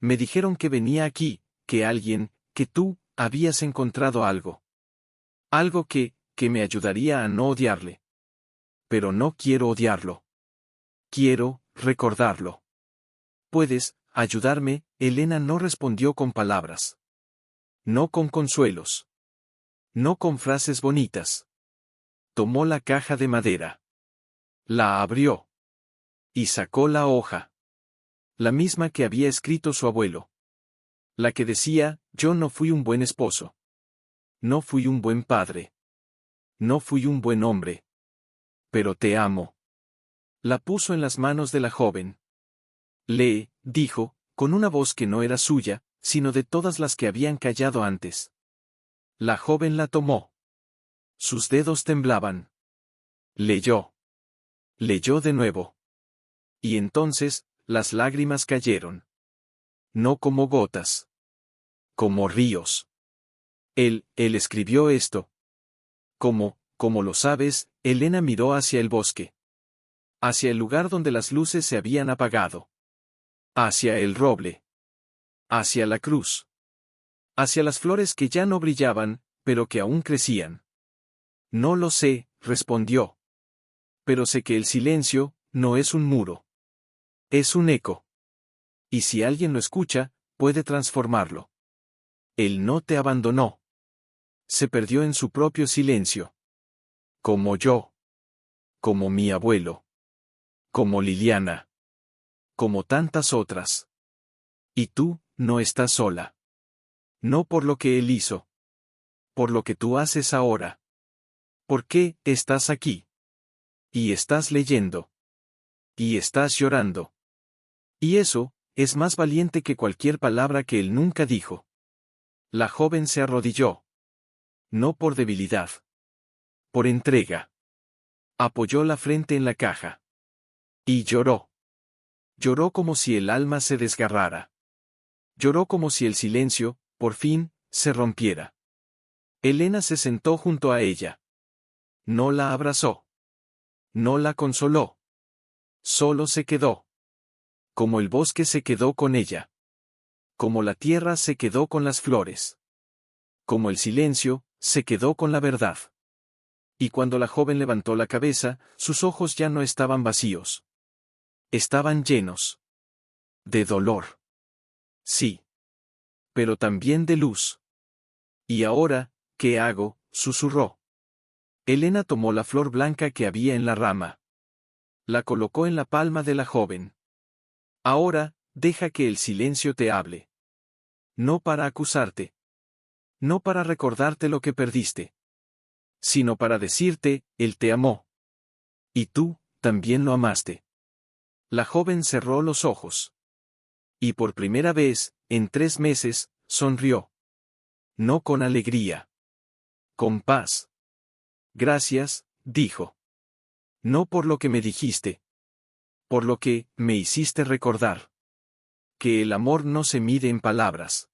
Me dijeron que venía aquí, que alguien, que tú, habías encontrado algo. Algo que me ayudaría a no odiarle. Pero no quiero odiarlo. Quiero, recordarlo. ¿Puedes ayudarme? Elena no respondió con palabras. No con consuelos. No con frases bonitas. Tomó la caja de madera. La abrió. Y sacó la hoja. La misma que había escrito su abuelo. La que decía, yo no fui un buen esposo. No fui un buen padre. No fui un buen hombre. Pero te amo. La puso en las manos de la joven. Lee, dijo, con una voz que no era suya, sino de todas las que habían callado antes. La joven la tomó. Sus dedos temblaban. Leyó. Leyó de nuevo. Y entonces, las lágrimas cayeron. No como gotas. Como ríos. Él escribió esto. Como lo sabes, Elena miró hacia el bosque. Hacia el lugar donde las luces se habían apagado. Hacia el roble. Hacia la cruz. Hacia las flores que ya no brillaban, pero que aún crecían. No lo sé, respondió. Pero sé que el silencio, no es un muro. Es un eco. Y si alguien lo escucha, puede transformarlo. Él no te abandonó. Se perdió en su propio silencio. Como yo. Como mi abuelo. Como Liliana. Como tantas otras. Y tú, no estás sola. No por lo que él hizo. Por lo que tú haces ahora. ¿Por qué estás aquí? Y estás leyendo. Y estás llorando. Y eso, es más valiente que cualquier palabra que él nunca dijo. La joven se arrodilló. No por debilidad. Por entrega. Apoyó la frente en la caja. Y lloró. Lloró como si el alma se desgarrara. Lloró como si el silencio, por fin, se rompiera. Elena se sentó junto a ella. No la abrazó. No la consoló. Solo se quedó. Como el bosque se quedó con ella. Como la tierra se quedó con las flores. Como el silencio, se quedó con la verdad. Y cuando la joven levantó la cabeza, sus ojos ya no estaban vacíos. Estaban llenos. De dolor. Sí. Pero también de luz. ¿Y ahora, qué hago?, susurró. Elena tomó la flor blanca que había en la rama. La colocó en la palma de la joven. Ahora, deja que el silencio te hable. No para acusarte. No para recordarte lo que perdiste. Sino para decirte, él te amó. Y tú, también lo amaste. La joven cerró los ojos. Y por primera vez, en 3 meses, sonrió. No con alegría. Con paz. Gracias, dijo. No por lo que me dijiste. Por lo que me hiciste recordar. Que el amor no se mide en palabras.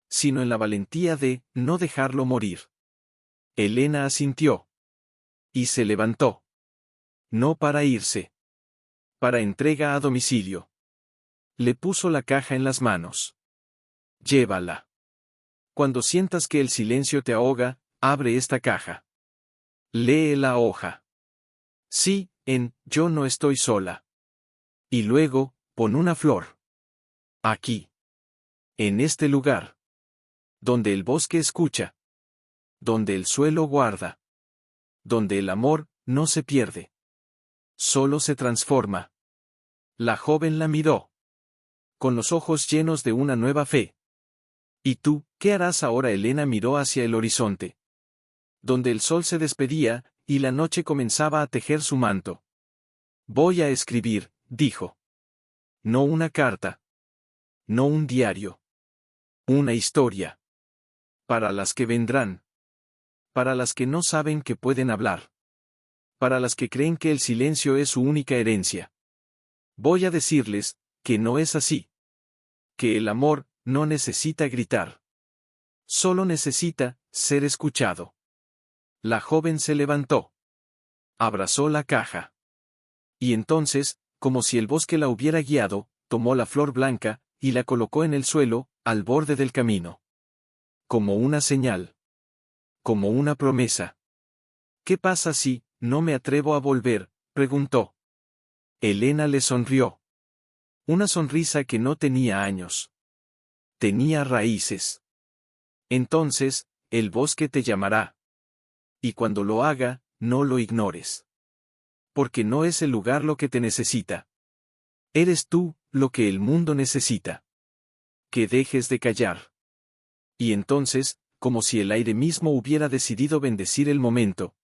Sino en la valentía de no dejarlo morir. Elena asintió. Y se levantó. No para irse. Para entrega a domicilio. Le puso la caja en las manos. Llévala. Cuando sientas que el silencio te ahoga, abre esta caja. Lee la hoja. Sí, Yo no estoy sola. Y luego, pon una flor. Aquí. En este lugar. Donde el bosque escucha. Donde el suelo guarda. Donde el amor, no se pierde. Solo se transforma. La joven la miró. Con los ojos llenos de una nueva fe. ¿Y tú, qué harás ahora? Elena miró hacia el horizonte. Donde el sol se despedía, y la noche comenzaba a tejer su manto. Voy a escribir, dijo. No una carta. No un diario. Una historia. Para las que vendrán. Para las que no saben que pueden hablar. Para las que creen que el silencio es su única herencia. Voy a decirles, que no es así. Que el amor, no necesita gritar. Solo necesita, ser escuchado. La joven se levantó. Abrazó la caja. Y entonces, como si el bosque la hubiera guiado, tomó la flor blanca, y la colocó en el suelo, al borde del camino. Como una señal. Como una promesa. ¿Qué pasa si, no me atrevo a volver?, preguntó. Elena le sonrió. Una sonrisa que no tenía años. Tenía raíces. Entonces, el bosque te llamará. Y cuando lo haga, no lo ignores. Porque no es el lugar lo que te necesita. Eres tú, lo que el mundo necesita. Que dejes de callar. Y entonces, como si el aire mismo hubiera decidido bendecir el momento,